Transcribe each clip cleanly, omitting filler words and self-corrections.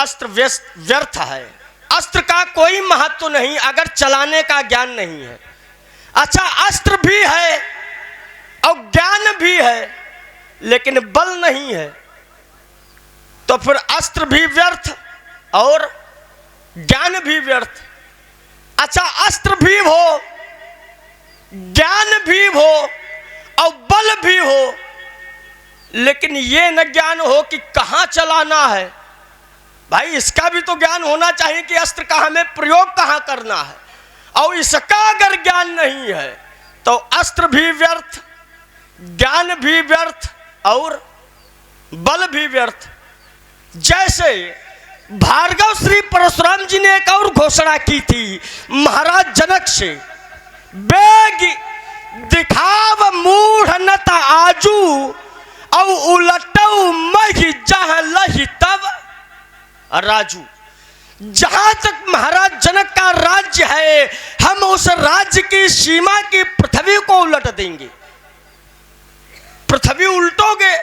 अस्त्र व्यर्थ है। अस्त्र का कोई महत्व नहीं अगर चलाने का ज्ञान नहीं है। अच्छा, अस्त्र भी है और ज्ञान भी है लेकिन बल नहीं है तो फिर अस्त्र भी व्यर्थ और ज्ञान भी व्यर्थ। अच्छा, अस्त्र भी हो, ज्ञान भी हो और बल भी हो, लेकिन ये न ज्ञान हो कि कहाँ चलाना है। भाई, इसका भी तो ज्ञान होना चाहिए कि अस्त्र का हमें प्रयोग कहाँ करना है। और इसका अगर ज्ञान नहीं है तो अस्त्र भी व्यर्थ, ज्ञान भी व्यर्थ और बल भी व्यर्थ। जैसे भार्गव श्री परशुराम जी ने एक और घोषणा की थी महाराज जनक से, बेग दिखाव मूढ़ नत आजू और उलटऊ मही जहाँ लही तब राजू। जहां तक महाराज जनक का राज्य है, हम उस राज्य की सीमा की पृथ्वी को उलट देंगे। पृथ्वी उल्टोगे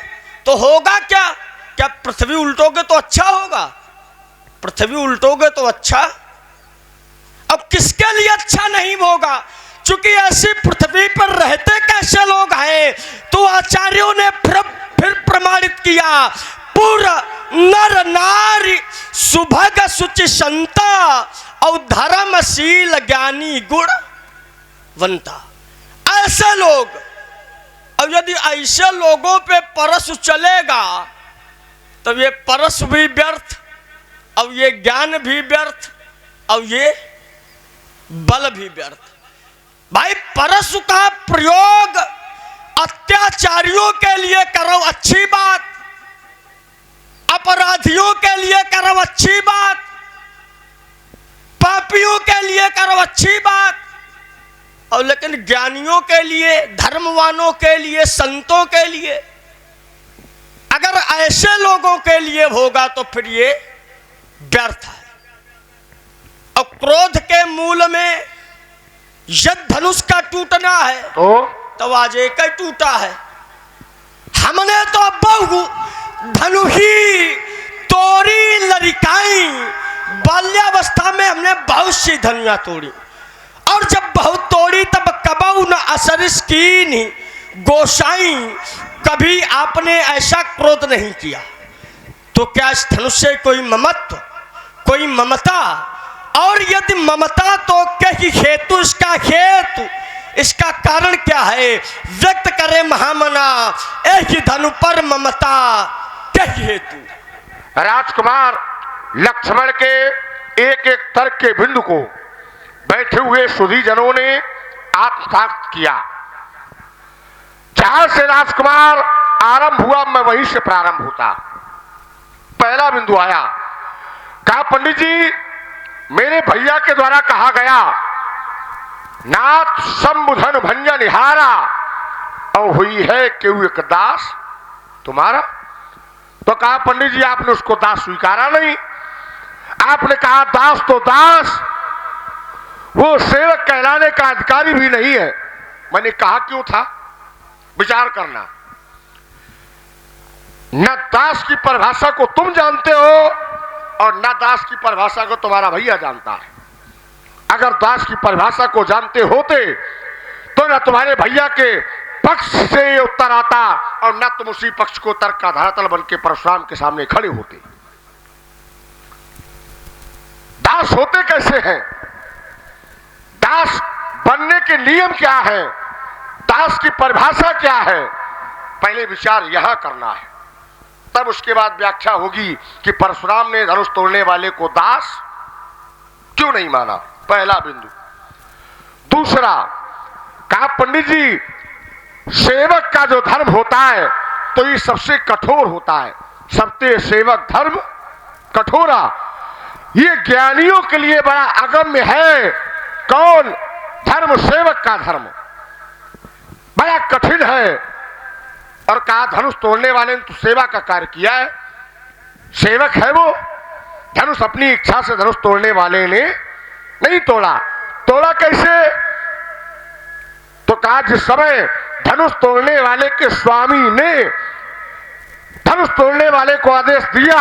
तो होगा क्या? क्या पृथ्वी उल्टोगे तो अच्छा होगा? पृथ्वी उल्टोगे तो अच्छा, अब किसके लिए अच्छा नहीं होगा? क्योंकि ऐसी पृथ्वी पर रहते कैसे लोग हैं तो आचार्यों ने फिर प्रमाणित किया, पूरा नर नारी सुभग सुचि संता और धर्मशील ज्ञानी गुणवंता। ऐसे लोग, अब यदि ऐसे लोगों पे परस चलेगा तो ये परस भी व्यर्थ और ये ज्ञान भी व्यर्थ और ये बल भी व्यर्थ। भाई, परशु का प्रयोग अत्याचारियों के लिए करो अच्छी बात, अपराधियों के लिए करो अच्छी बात, पापियों के लिए करो अच्छी बात, और लेकिन ज्ञानियों के लिए, धर्मवानों के लिए, संतों के लिए, अगर ऐसे लोगों के लिए होगा तो फिर ये व्यर्थ है। और क्रोध के मूल में यद धनुष का टूटना है तो आज एक ही टूटा है। हमने तो बहु धनु ही तोड़ी लड़िकाई, बाल्यावस्था में हमने बहुत सी धनुया तोड़ी और जब बहुत तोड़ी तब कबऊ न असरिस कीन्ही गोसाई। कभी आपने ऐसा क्रोध नहीं किया तो क्या इस धनुष से कोई ममत्व, कोई ममता? और यदि ममता तो कहीं हेतु, इसका हेतु, इसका कारण क्या है? व्यक्त करे महामना एक धनु पर ममता कहीं हेतु। राजकुमार लक्ष्मण के एक एक तर्क के बिंदु को बैठे हुए सुधी जनों ने आत्मसात किया। जहां से राजकुमार आरंभ हुआ मैं वहीं से प्रारंभ होता। पहला बिंदु आया, कहा पंडित जी मेरे भैया के द्वारा कहा गया नाथ संबुधन भंजन निहारा और हुई है केहू एक दास तुम्हारा। तो कहा पंडित जी आपने उसको दास स्वीकारा नहीं। आपने कहा दास तो दास, वो सेवक कहलाने का अधिकारी भी नहीं है। मैंने कहा क्यों था? विचार करना। न दास की परिभाषा को तुम जानते हो और न दास की परिभाषा को तुम्हारा भैया जानता है। अगर दास की परिभाषा को जानते होते तो न तुम्हारे भैया के पक्ष से ये उत्तर आता और न तुम उसी पक्ष को तर्क का धरातल बन के परशुराम के सामने खड़े होते। दास होते कैसे हैं? दास बनने के नियम क्या है? दास की परिभाषा क्या है? पहले विचार यहां करना है, तब उसके बाद व्याख्या होगी कि परशुराम ने धनुष तोड़ने वाले को दास क्यों नहीं माना। पहला बिंदु। दूसरा, कहा पंडित जी सेवक का जो धर्म होता है तो ये सबसे कठोर होता है। सबसे सेवक धर्म कठोरा, ये ज्ञानियों के लिए बड़ा अगम्य है। कौन? धर्म, सेवक का धर्म बड़ा कठिन है। और कहा धनुष तोड़ने वाले ने तो सेवा का कार्य किया है, सेवक है वो। धनुष अपनी इच्छा से धनुष तोड़ने वाले ने नहीं तोड़ा। तोड़ा कैसे? तो कहा जिस समय धनुष तोड़ने वाले के स्वामी ने धनुष तोड़ने वाले को आदेश दिया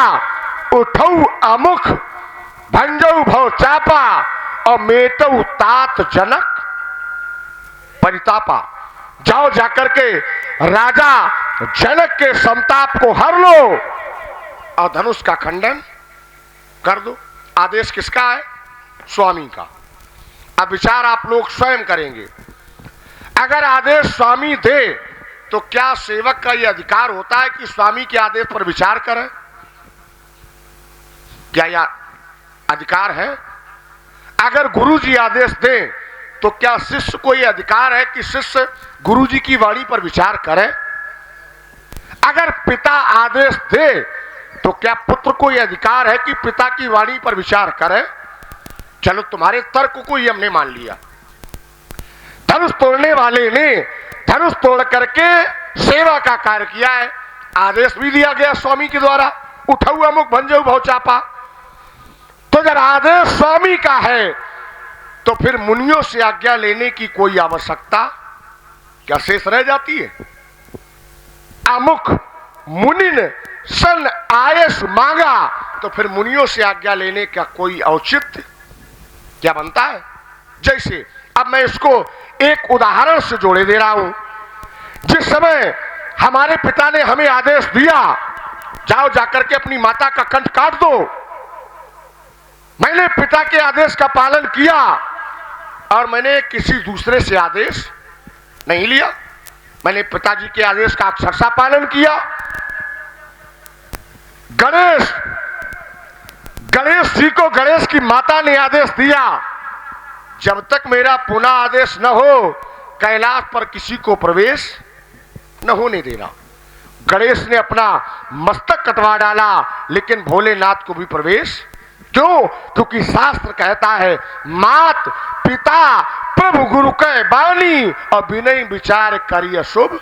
उठऊ अमुख भंजऊ भव चापा और मेटऊ तात जनक परितापा। जाओ जाकर के राजा जनक के संताप को हर लो और धनुष का खंडन कर दो। आदेश किसका है? स्वामी का। अब विचार आप लोग स्वयं करेंगे। अगर आदेश स्वामी दे तो क्या सेवक का यह अधिकार होता है कि स्वामी के आदेश पर विचार करे? क्या यह अधिकार है? अगर गुरुजी आदेश दे तो क्या शिष्य को यह अधिकार है कि शिष्य गुरुजी की वाणी पर विचार करे? अगर पिता आदेश दे तो क्या पुत्र को यह अधिकार है कि पिता की वाणी पर विचार करे? चलो तुम्हारे तर्क को ही हमने मान लिया। धनुष तोड़ने वाले ने धनुष तोड़ करके सेवा का कार्य किया है। आदेश भी दिया गया स्वामी के द्वारा, उठऊ अमुक भंजऊ भव चापा। तो जब आदेश स्वामी का है तो फिर मुनियों से आज्ञा लेने की कोई आवश्यकता क्या शेष रह जाती है? अमुक मुनिन सन आयस मांगा तो फिर मुनियों से आज्ञा लेने का कोई औचित्य क्या बनता है? जैसे अब मैं इसको एक उदाहरण से जोड़े दे रहा हूं। जिस समय हमारे पिता ने हमें आदेश दिया जाओ जाकर के अपनी माता का कंठ काट दो, मैंने पिता के आदेश का पालन किया और मैंने किसी दूसरे से आदेश नहीं लिया। मैंने पिताजी के आदेश का अक्षरशः पालन किया। गणेश जी को गणेश की माता ने आदेश दिया जब तक मेरा पुनः आदेश न हो कैलाश पर किसी को प्रवेश न होने देना। गणेश ने अपना मस्तक कटवा डाला लेकिन भोलेनाथ को भी प्रवेश क्यों? क्योंकि शास्त्र कहता है मात पिता प्रभु गुरु कै बानी और विनय विचार करिय शुभ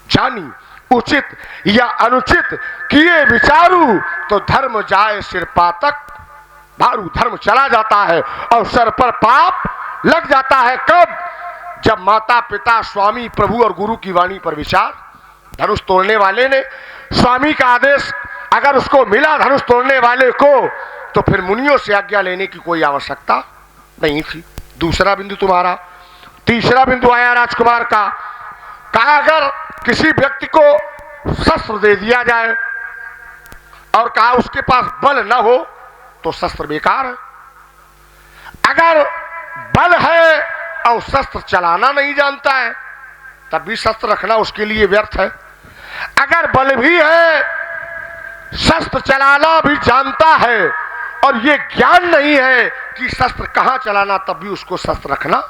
जानी। उचित या अनुचित किए विचारू तो धर्म जाए सिर पातक भारू। धर्म चला जाता है और सर पर पाप लग जाता है। कब? जब माता पिता स्वामी प्रभु और गुरु की वाणी पर विचार। धनुष तोड़ने वाले ने स्वामी का आदेश अगर उसको मिला धनुष तोड़ने वाले को तो फिर मुनियों से आज्ञा लेने की कोई आवश्यकता नहीं थी। दूसरा बिंदु तुम्हारा। तीसरा बिंदु आया राजकुमार का। कहा अगर किसी व्यक्ति को शस्त्र दे दिया जाए और कहा उसके पास बल न हो तो शस्त्र बेकार है। अगर बल है और शस्त्र चलाना नहीं जानता है तब भी शस्त्र रखना उसके लिए व्यर्थ है। अगर बल भी है शस्त्र चलाना भी जानता है और ये ज्ञान नहीं है कि शस्त्र कहां चलाना तब भी उसको शस्त्र रखना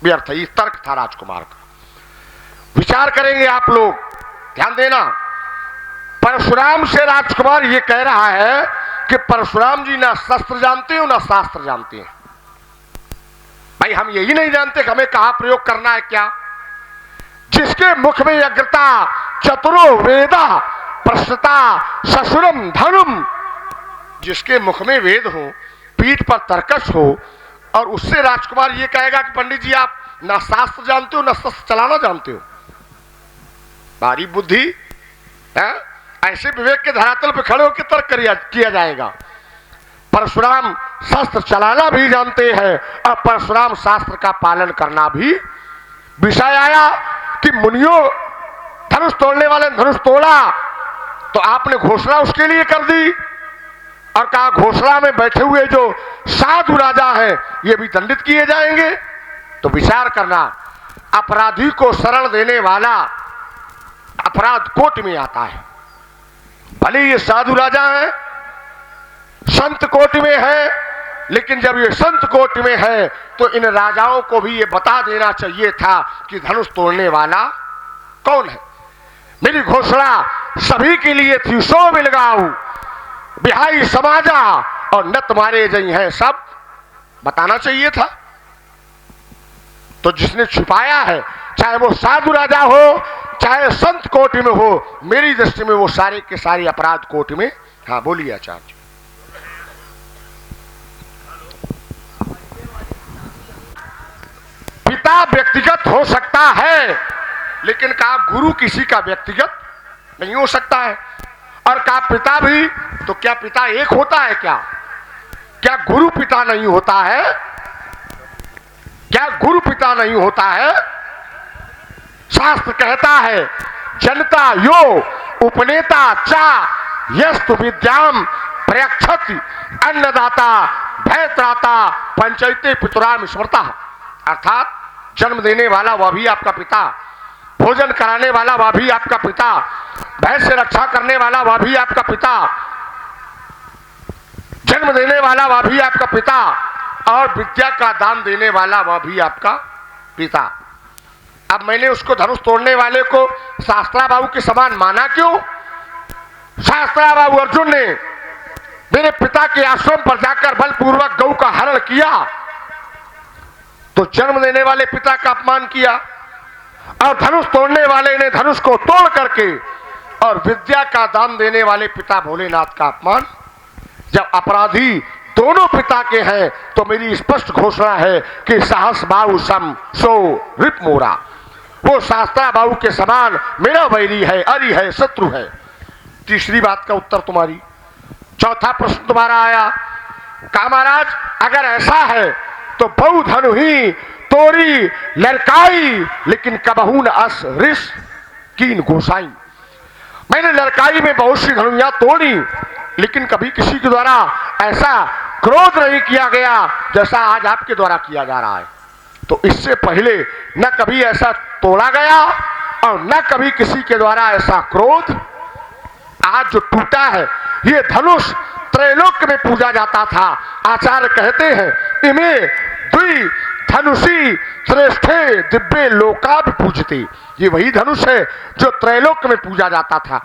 व्यर्थ है। ये तर्क था राजकुमार का। विचार करेंगे आप लोग, ध्यान देना। परशुराम से राजकुमार ये कह रहा है कि परशुराम जी ना शस्त्र जानते हो ना शास्त्र जानते हैं। भाई हम यही नहीं जानते कि हमें कहां प्रयोग करना है क्या। जिसके मुख में अग्रता चतुरो वेदा प्रश्नता ससुरम धनुम, जिसके मुख में वेद हो पीठ पर तर्कश हो और उससे राजकुमार ये कहेगा कि पंडित जी आप ना शास्त्र जानते हो ना शस्त्र चलाना जानते हो। भारी बुद्धि है। ऐसे विवेक के धरातल पर खड़े होकर तर्क किया जाएगा। परशुराम शस्त्र चलाना भी जानते हैं और परशुराम शास्त्र का पालन करना भी। विषय आया कि मुनियों धनुष तोड़ने वाले धनुष तोड़ा तो आपने घोषणा उसके लिए कर दी और कहा घोषणा में बैठे हुए जो साधु राजा हैं ये भी दंडित किए जाएंगे। तो विचार करना, अपराधी को शरण देने वाला अपराध कोट में आता है। भले ये साधु राजा है संत कोट में है लेकिन जब ये संत कोट में है तो इन राजाओं को भी ये बता देना चाहिए था कि धनुष तोड़ने वाला कौन है। मेरी घोषणा सभी के लिए थी। सो मिलगाऊ बिहाई समाजा और नत मारे जई हैं सब बताना चाहिए था। तो जिसने छिपाया है चाहे वो साधु राजा हो चाहे संत कोट में हो, मेरी दृष्टि में वो सारे के सारे अपराध कोट में। हाँ बोलिए आचार्य। पिता व्यक्तिगत हो सकता है लेकिन कहा गुरु किसी का व्यक्तिगत नहीं हो सकता है और कहा पिता भी तो क्या पिता एक होता है क्या? क्या गुरु पिता नहीं होता है? क्या गुरु पिता नहीं होता है? शास्त्र कहता है जनता यो उपनेता चा यस्तु विद्याम प्रयक्षति अन्नदाता भयत्राता पंचायते पितुराम स्मृता। अर्थात जन्म देने वाला वह भी आपका पिता, भोजन कराने वाला वह भी आपका पिता, भय से रक्षा करने वाला वह भी आपका पिता, जन्म देने वाला वह भी आपका पिता, और विद्या का दान देने वाला वह भी आपका पिता। अब मैंने उसको धनुष तोड़ने वाले को शास्त्रा बाबू के समान माना क्यों? शास्त्रा बाबू अर्जुन ने मेरे पिता के आश्रम पर जाकर बलपूर्वक गौ का हरण किया तो जन्म देने वाले पिता का अपमान किया, और धनुष तोड़ने वाले ने धनुष को तोड़ करके और विद्या का दान देने वाले पिता भोलेनाथ का अपमान। जब अपराधी दोनों पिता के हैं तो मेरी स्पष्ट घोषणा है कि साहस बाबू सम सो रिप मोरा। वो शास्त्रा बाबू के समान मेरा वैरी है, अरि है, शत्रु है। तीसरी बात का उत्तर तुम्हारी। चौथा प्रश्न तुम्हारा आया, कहा महाराज अगर ऐसा है तो बहु धनु ही तोरी लड़काई लेकिन कबहू न अस ऋष कीन गोसाई। मैंने लड़काई में बहुत सी धनुया तोड़ी लेकिन कभी किसी के द्वारा ऐसा क्रोध नहीं किया गया जैसा आज आपके द्वारा किया जा रहा है। तो इससे पहले न कभी ऐसा तोड़ा गया और न कभी किसी के द्वारा ऐसा क्रोध। आज जो टूटा है ये धनुष त्रैलोक्य में पूजा जाता था। आचार्य कहते हैं इमे द्वि धनुषी श्रेष्ठे दिव्य लोका भी पूजते। ये वही धनुष है जो त्रैलोक्य में पूजा जाता था।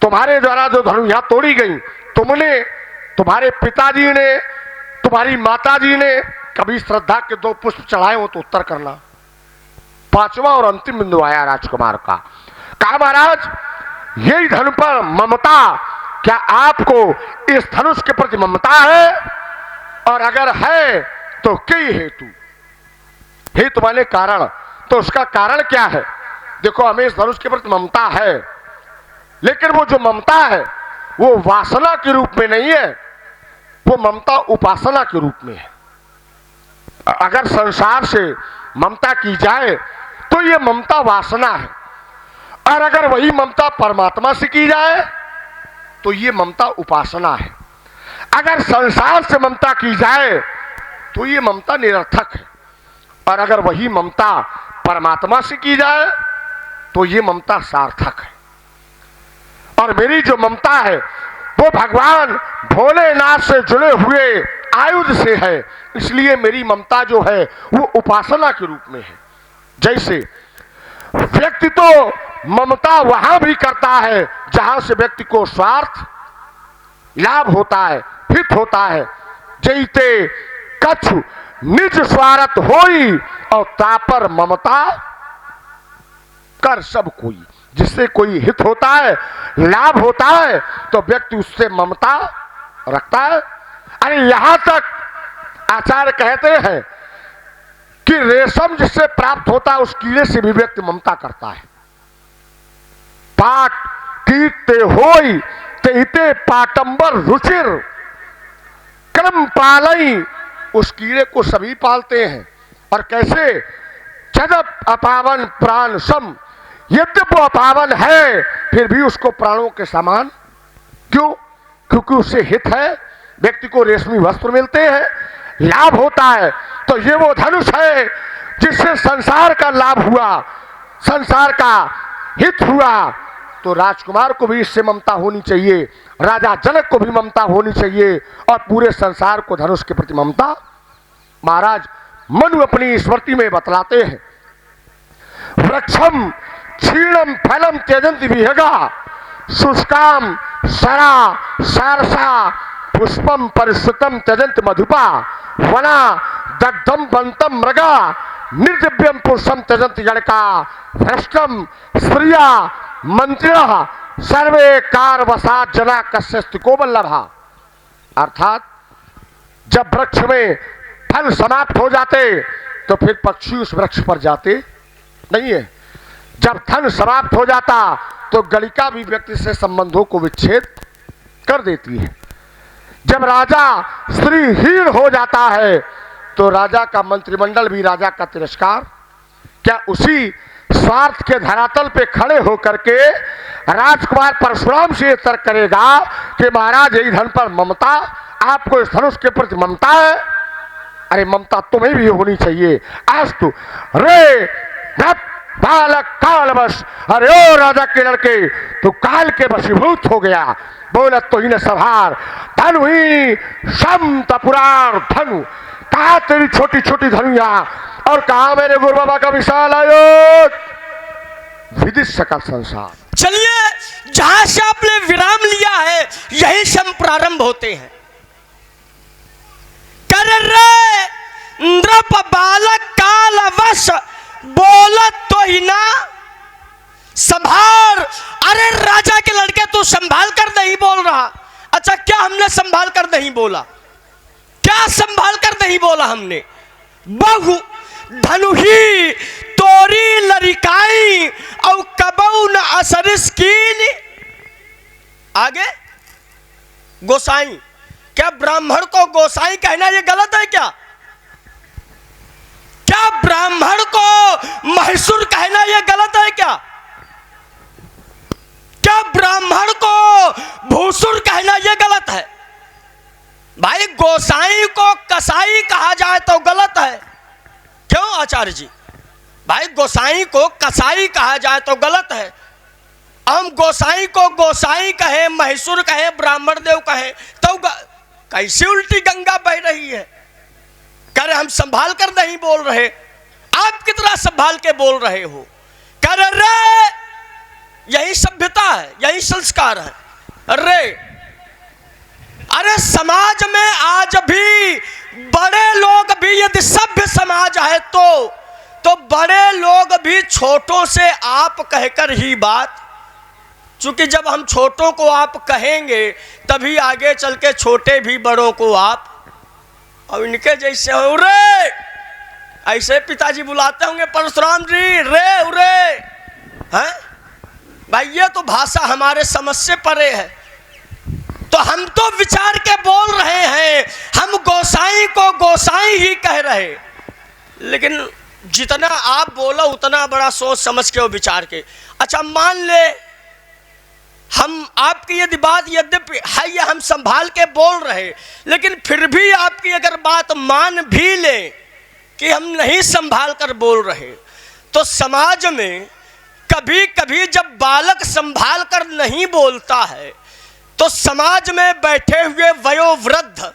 तुम्हारे द्वारा जो धनुष यहां तोड़ी गई, तुमने, तुम्हारे पिताजी ने, तुम्हारी माताजी ने कभी श्रद्धा के 2 पुष्प चढ़ाए हो तो उत्तर करना। पांचवा और अंतिम बिंदु आया राजकुमार का, कहा महाराज यही धनु पर ममता, क्या आपको इस धनुष के प्रति ममता है? और अगर है तो कई हेतु, हेतु माने कारण, तो उसका कारण क्या है? देखो हमें इस धनुष के प्रति ममता है, लेकिन वो जो ममता है वो वासना के रूप में नहीं है, वो ममता उपासना के रूप में है। अगर संसार से ममता की जाए तो ये ममता वासना है, और अगर वही ममता परमात्मा से की जाए तो ये ममता उपासना है। अगर संसार से ममता की जाए तो ये ममता निरर्थक है, और अगर वही ममता परमात्मा से की जाए तो ये ममता सार्थक है। और मेरी जो ममता है वो भगवान भोलेनाथ से जुड़े हुए आयुध से है, इसलिए मेरी ममता जो है वो उपासना के रूप में है। जैसे व्यक्ति तो ममता वहां भी करता है जहां से व्यक्ति को स्वार्थ लाभ होता है, हित होता है। जैते कछु निज स्वार्थ होई और तापर ममता कर सब कोई। जिससे कोई हित होता है, लाभ होता है, तो व्यक्ति उससे ममता रखता है। अरे यहां तक आचार्य कहते हैं कि रेशम जिससे प्राप्त होता है उस कीड़े से भी व्यक्ति ममता करता है। पाट कीटते होई तेते पाटंबर रुचिर क्रम पालई। उस कीड़े को सभी पालते हैं। और कैसे? जदप अपावन प्राण सम, यद्यप वो अपावन है फिर भी उसको प्राणों के समान। क्यों? क्योंकि उससे हित है, व्यक्ति को रेशमी वस्त्र मिलते हैं, लाभ होता है। तो ये वो धनुष है जिससे संसार का लाभ हुआ, संसार का हित हुआ। तो राजकुमार को भी इससे ममता होनी चाहिए, राजा जनक को भी ममता होनी चाहिए, और पूरे संसार को धनुष के प्रति ममता। महाराज मनु अपनी स्मृति में बतलाते हैं, वृक्षम क्षीणम फलम त्यजंति विहगा शुष्काम सरा सारसा पुष्पम परिश्रुतम त्यजंत मधुपा वना दग्धम बंतम मृगा निर्दिव्यम पुरुषम त्यजंत जड़का भ्रष्टम स्प्रिया मंत्रिणः सर्वे कारवसात जना कस्यस्तिको बल्लभा। अर्थात जब वृक्ष में फल समाप्त हो जाते तो फिर पक्षी उस वृक्ष पर जाते नहीं है। जब धन समाप्त हो जाता तो गलिका भी व्यक्ति से संबंधों को विच्छेद कर देती है। जब राजा स्त्रीहीन हो जाता है तो राजा का मंत्रिमंडल भी राजा का तिरस्कार। क्या उसी स्वार्थ के धरातल पे खड़े होकर के राजकुमार परशुराम से तर्क करेगा कि महाराज यही धन पर ममता, आपको इस धनुष के प्रति ममता है? अरे ममता तुम्हें भी होनी चाहिए। आज तू रे बालक कालवश, अरे ओ राजा के लड़के, तू काल के वशीभूत हो गया। बोलत तो ही न सभार धनु ही समत पुराण धनु, कहा तेरी छोटी छोटी धनुया और कहा मेरे गुरु बाबा का विशाल आयोग, विदिशा का संसार। चलिए, जहां से आपने विराम लिया है यही से हम प्रारंभ होते हैं। कर रे नृप बालक कालवश, बोलत तो ही ना संभार। अरे राजा के लड़के तू संभाल कर नहीं बोल रहा। अच्छा, क्या हमने संभाल कर नहीं बोला? क्या संभाल कर नहीं बोला हमने? बहु धनु ही तोरी लरिकाई और कबऊ न असरिस कीन। आगे गोसाई, क्या ब्राह्मण को गोसाई कहना यह गलत है क्या? क्या ब्राह्मण को महसूर कहना यह गलत है क्या? क्या ब्राह्मण को भूसुर कहना यह गलत है? भाई गोसाई को कसाई कहा जाए तो गलत है। क्यों आचार्य जी? भाई गोसाई को कसाई कहा जाए तो गलत है। हम गोसाई को गोसाई कहे, महसूर कहे, ब्राह्मण देव कहे तो कैसे उल्टी गंगा बह रही है? कह रहे हम संभाल कर नहीं बोल रहे, आप कितना संभाल के बोल रहे हो? कह रहे यही सभ्यता है, यही संस्कार है। अरे समाज में आज भी बड़े लोग भी, यदि सभ्य समाज है तो बड़े लोग भी छोटों से आप कहकर ही बात, चूंकि जब हम छोटों को आप कहेंगे तभी आगे चल के छोटे भी बड़ों को आप। और इनके जैसे हो रे, ऐसे पिताजी बुलाते होंगे परशुराम जी, रे उरे हैं। भाई ये तो भाषा हमारे समझ से परे है। तो हम तो विचार के बोल रहे हैं, हम गोसाई को गोसाई ही कह रहे, लेकिन जितना आप बोलो उतना बड़ा सोच समझ के और विचार के। अच्छा मान ले हम आपकी यदि बात यद्यपि है ये हम संभाल के बोल रहे, लेकिन फिर भी आपकी अगर बात मान भी ले कि हम नहीं संभाल कर बोल रहे, तो समाज में कभी कभी जब बालक संभाल कर नहीं बोलता है तो समाज में बैठे हुए वयोवृद्ध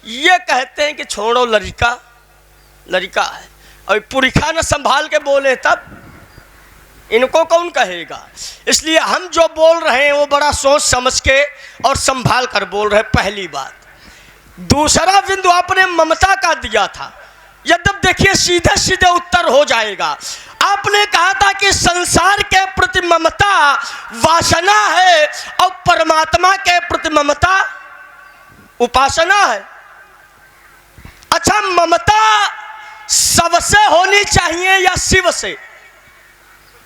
ये कहते हैं कि छोड़ो लड़का लड़का है, और पुरखा न संभाल के बोले तब इनको कौन कहेगा। इसलिए हम जो बोल रहे हैं वो बड़ा सोच समझ के और संभाल कर बोल रहे हैं, पहली बात। दूसरा बिंदु आपने ममता का दिया था, यद्यप देखिए सीधे सीधे उत्तर हो जाएगा। आपने कहा था कि संसार के प्रति ममता वासना है और परमात्मा के प्रति ममता उपासना है। अच्छा, ममता सबसे होनी चाहिए या शिव से?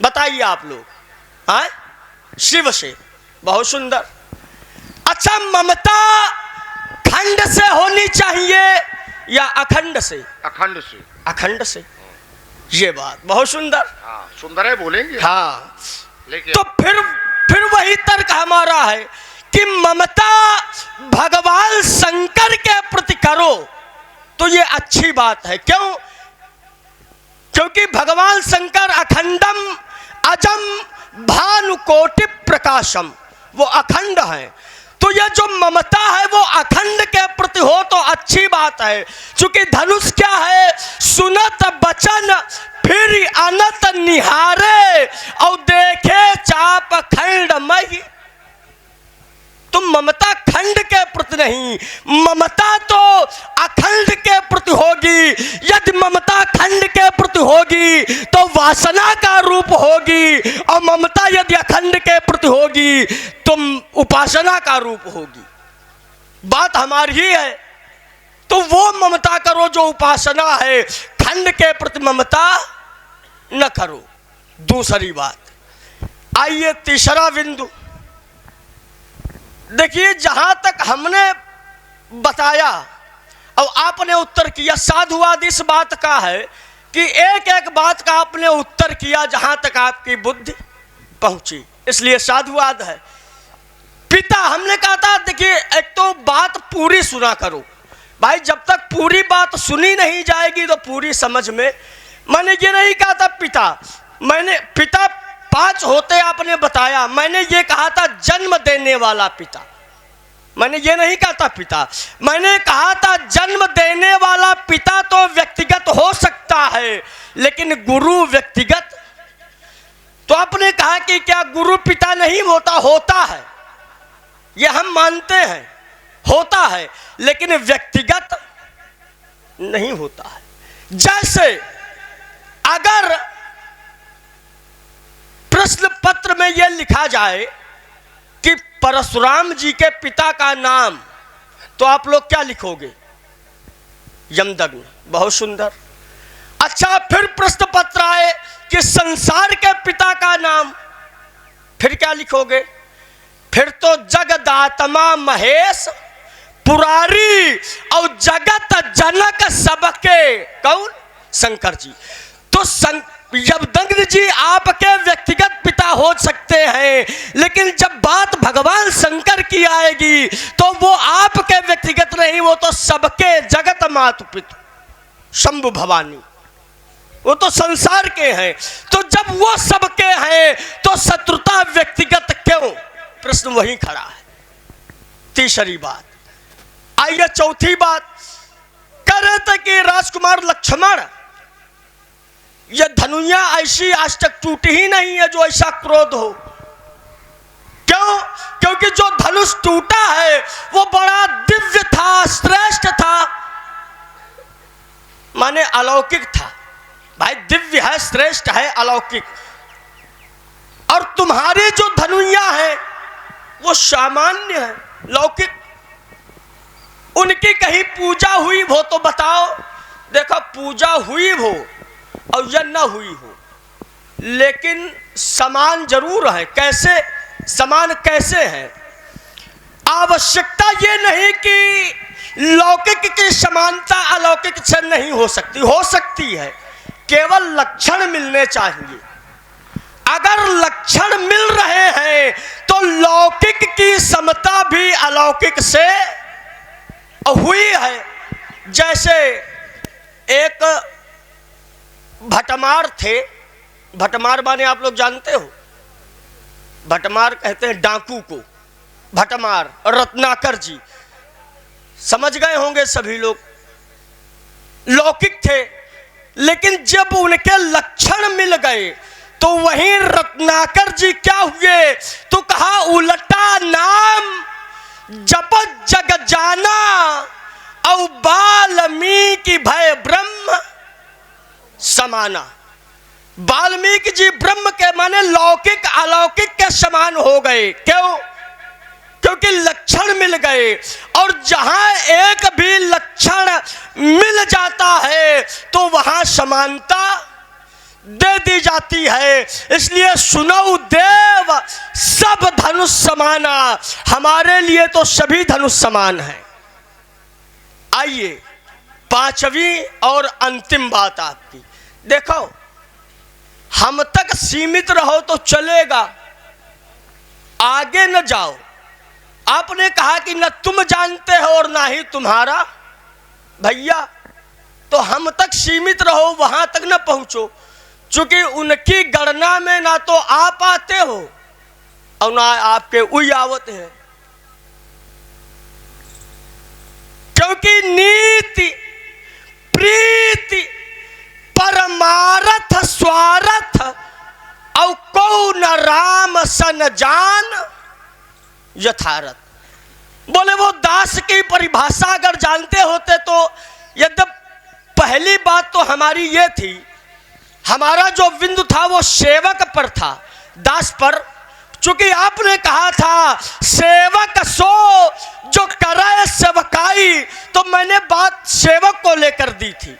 बताइए आप लोग। हाँ, शिव से, बहुत सुंदर। अच्छा, ममता खंड से होनी चाहिए या अखंड से? अखंड से। अखंड से, ये बात बहुत सुंदर। हाँ, सुंदर है बोलेंगे। हाँ, लेकिन तो फिर वही तर्क हमारा है कि ममता भगवान शंकर के प्रति करो तो ये अच्छी बात है। क्यों? क्योंकि भगवान शंकर अखंडम अजम भानुकोटि प्रकाशम, वो अखंड है। तो ये जो ममता है वो अखंड के प्रति हो तो अच्छी बात है। चूंकि धनुष क्या है? सुनत बचन फिर अनत निहारे और देखे चाप खंड मही। तुम ममता खंड के प्रति नहीं, ममता तो अखंड के प्रति होगी। यदि ममता खंड के प्रति होगी तो वासना का रूप होगी, और ममता यदि अखंड के प्रति होगी तो उपासना का रूप होगी। बात हमारी ही है। तो वो ममता करो जो उपासना है, खंड के प्रति ममता न करो। दूसरी बात, आइए तीसरा बिंदु। देखिए, जहां तक हमने बताया और आपने उत्तर किया, साधुवाद इस बात का है कि एक एक बात का आपने उत्तर किया जहां तक आपकी बुद्धि पहुंची, इसलिए साधुवाद है। पिता, हमने कहा था, देखिए एक तो बात पूरी सुना करो भाई, जब तक पूरी बात सुनी नहीं जाएगी तो पूरी समझ में। मैंने ये नहीं कहा था पिता, मैंने पिता 5 होते आपने बताया, मैंने ये कहा था जन्म देने वाला पिता, मैंने ये नहीं कहा था पिता, मैंने कहा था जन्म देने वाला पिता तो व्यक्तिगत हो सकता है लेकिन गुरु व्यक्तिगत। तो आपने कहा कि क्या गुरु पिता नहीं होता? होता है, ये हम मानते हैं, होता है, लेकिन व्यक्तिगत नहीं होता है। जैसे अगर प्रश्न पत्र में यह लिखा जाए कि परशुराम जी के पिता का नाम, तो आप लोग क्या लिखोगे? यमदग्नि। बहुत सुंदर। अच्छा, फिर प्रश्न पत्र आए कि संसार के पिता का नाम, फिर क्या लिखोगे? फिर तो जगदात्मा महेश पुरारी और जगत जनक सबके कौन? शंकर जी। तो यमदग्नि जी आपके व्यक्तिगत पिता हो सकते हैं, लेकिन जब बात भगवान शंकर की आएगी तो वो आपके व्यक्तिगत नहीं, वो तो सबके जगत मातु पिता शंभु भवानी, वो तो संसार के हैं। तो जब वो सबके हैं तो शत्रुता व्यक्तिगत क्यों? प्रश्न वही खड़ा है। तीसरी बात। आइए चौथी बात। कह रहे थे कि राजकुमार लक्ष्मण, यह धनुया ऐसी आज तक टूटी ही नहीं है जो ऐसा क्रोध हो। क्यों? क्योंकि जो धनुष टूटा है वो बड़ा दिव्य था, श्रेष्ठ था, माने अलौकिक था। भाई दिव्य है, श्रेष्ठ है, अलौकिक। और तुम्हारी जो धनुया है वो सामान्य है, लौकिक। उनकी कहीं पूजा हुई हो तो बताओ। देखो, पूजा हुई हो और या न हुई हो, लेकिन समान जरूर है। कैसे समान? कैसे है? आवश्यकता ये नहीं कि लौकिक की समानता अलौकिक से नहीं हो सकती, हो सकती है, केवल लक्षण मिलने चाहिए। अगर लक्षण मिल रहे हैं तो लौकिक की समता भी अलौकिक से हुई है। जैसे एक भटमार थे, भटमार माने आप लोग जानते हो, भटमार कहते हैं डाकू को, भटमार रत्नाकर जी, समझ गए होंगे सभी लोग। लौकिक थे, लेकिन जब उनके लक्षण मिल गए तो वहीं रत्नाकर जी क्या हुए? तो कहा उलटा नाम जप जग जाना और वाल्मीकि भय ब्रह्म समाना। वाल्मीकि जी ब्रह्म के माने लौकिक अलौकिक के समान हो गए। क्यों? क्योंकि लक्षण मिल गए, और जहां एक भी लक्षण मिल जाता है तो वहां समानता दे दी जाती है। इसलिए सुनो देव सब धनुष समाना, हमारे लिए तो सभी धनुष समान है। आइए पांचवी और अंतिम बात आपकी। देखो, हम तक सीमित रहो तो चलेगा, आगे न जाओ। आपने कहा कि न तुम जानते हो और ना ही तुम्हारा भैया, तो हम तक सीमित रहो, वहां तक न पहुंचो, क्योंकि उनकी गणना में ना तो आप आते हो और ना आपके उई आवत है। क्योंकि नीति प्रीति परमारथ स्वार्थ और कौन राम सन जान यथारथ। बोले वो दास की परिभाषा अगर जानते होते तो, यद्यप पहली बात तो हमारी ये थी, हमारा जो बिंदु था वो सेवक पर था, दास पर। चूंकि आपने कहा था सेवक सो जो करे सेवकाई, तो मैंने बात सेवक को लेकर दी थी।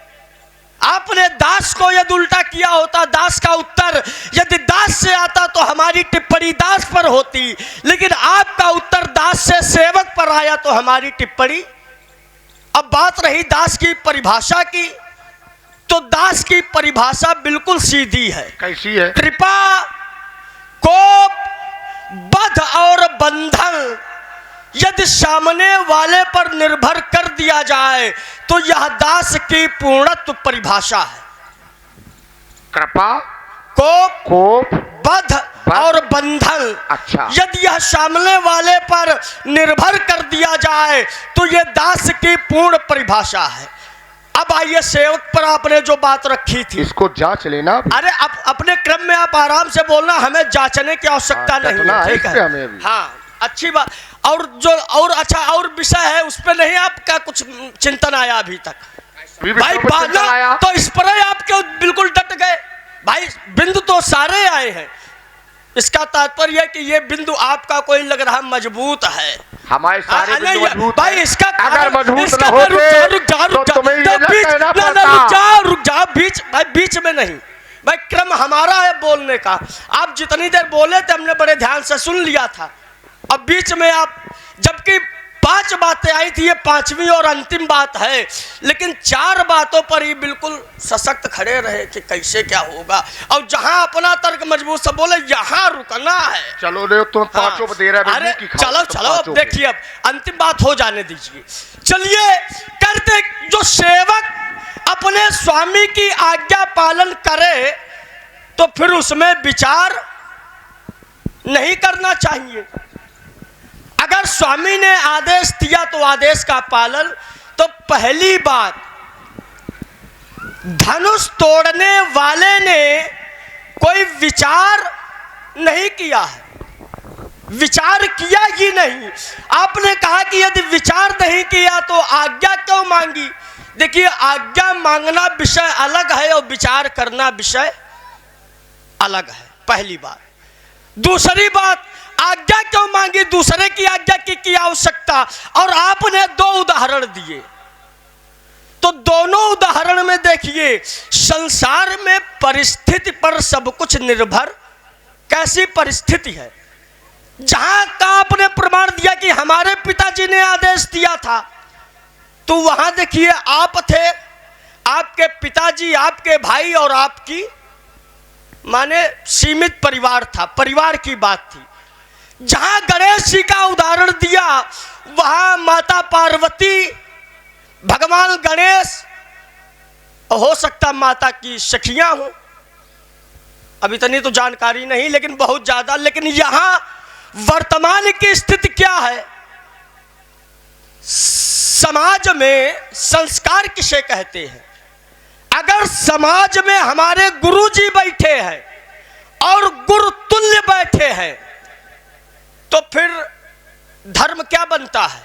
आपने दास को यदि उल्टा किया होता, दास का उत्तर यदि दास से आता तो हमारी टिप्पणी दास पर होती, लेकिन आपका उत्तर दास से सेवक पर आया तो हमारी टिप्पणी। अब बात रही दास की परिभाषा की, तो दास की परिभाषा बिल्कुल सीधी है। कैसी है? कृपा, कोप, बध और बंधन यदि सामने वाले पर निर्भर कर दिया जाए तो यह दास की पूर्णत्व परिभाषा है। कृपा, कोप, बध और बंधन, अच्छा, यदि यह सामने वाले पर निर्भर कर दिया जाए तो यह दास की पूर्ण परिभाषा है। अब आइए सेवक पर आपने जो बात रखी थी, इसको जांच लेना। अरे अपने क्रम में आप आराम से बोलना, हमें जांचने की आवश्यकता नहीं है, ठीक है? हाँ, अच्छी बात। और जो और अच्छा और विषय है उस पर नहीं आपका कुछ चिंतन आया अभी तक? भाई बाला तो इस पर आप क्यों बिल्कुल डट गए? भाई बिंदु तो सारे आए हैं, इसका तात्पर्य है कि ये बिंदु आपका कोई लग रहा मजबूत है। हमारे सारे बिंदु मजबूत भाई इसका अगर मजबूत न होते तो तुम्हें ये न कहना पड़ता। रुक जाओ, बीच में नहीं भाई, क्रम हमारा है बोलने का। आप जितनी देर बोले थे हमने बड़े ध्यान से सुन लिया था। अब बीच में आप, जबकि 5 बातें आई थी, ये 5वीं और अंतिम बात है, लेकिन 4 बातों पर ही बिल्कुल सशक्त खड़े रहे कि कैसे क्या होगा, और जहां अपना तर्क मजबूत से बोले यहां रुकना है। चलो रे तुम पांचों पे दे रहे। अरे चलो अब देखिए, अब अंतिम बात हो जाने दीजिए। चलिए करते, जो सेवक अपने स्वामी की आज्ञा पालन करे तो फिर उसमें विचार नहीं करना चाहिए। अगर स्वामी ने आदेश दिया तो आदेश का पालन। तो पहली बात, धनुष तोड़ने वाले ने कोई विचार नहीं किया है, विचार किया ही नहीं। आपने कहा कि यदि विचार नहीं किया तो आज्ञा क्यों मांगी? देखिए, आज्ञा मांगना विषय अलग है और विचार करना विषय अलग है, पहली बात। दूसरी बात, आज्ञा क्यों मांगी? दूसरे की आज्ञा की आवश्यकता। और आपने 2 उदाहरण दिए, तो दोनों उदाहरण में देखिए, संसार में परिस्थिति पर सब कुछ निर्भर। कैसी परिस्थिति है? जहां का आपने प्रमाण दिया कि हमारे पिताजी ने आदेश दिया था, तो वहां देखिए आप थे, आपके पिताजी, आपके भाई और आपकी माने सीमित परिवार था, परिवार की बात थी। जहां गणेश जी का उदाहरण दिया वहां माता पार्वती, भगवान गणेश, हो सकता माता की सखियां हो, अभी इतनी तो जानकारी नहीं, लेकिन बहुत ज्यादा। लेकिन यहां वर्तमान की स्थिति क्या है? समाज में संस्कार किसे कहते हैं? अगर समाज में हमारे गुरुजी बैठे हैं और गुरुतुल्य बैठे हैं तो फिर धर्म क्या बनता है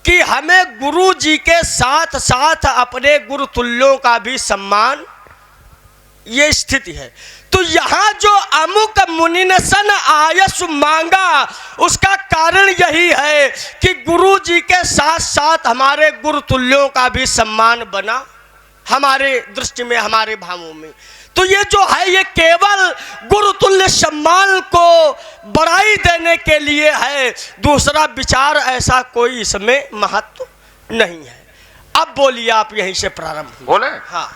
कि हमें गुरु जी के साथ साथ अपने गुरुतुल्यों का भी सम्मान, ये स्थिति है। तो यहां जो अमुक मुनिनसन आयस मांगा, उसका कारण यही है कि गुरु जी के साथ साथ हमारे गुरुतुल्यों का भी सम्मान बना, हमारे दृष्टि में, हमारे भावों में। तो ये जो है, ये केवल गुरुतुल्य सम्मान को बढ़ाई देने के लिए है, दूसरा विचार ऐसा कोई इसमें महत्व नहीं है। अब बोलिए, आप यहीं से प्रारंभ बोले। हाँ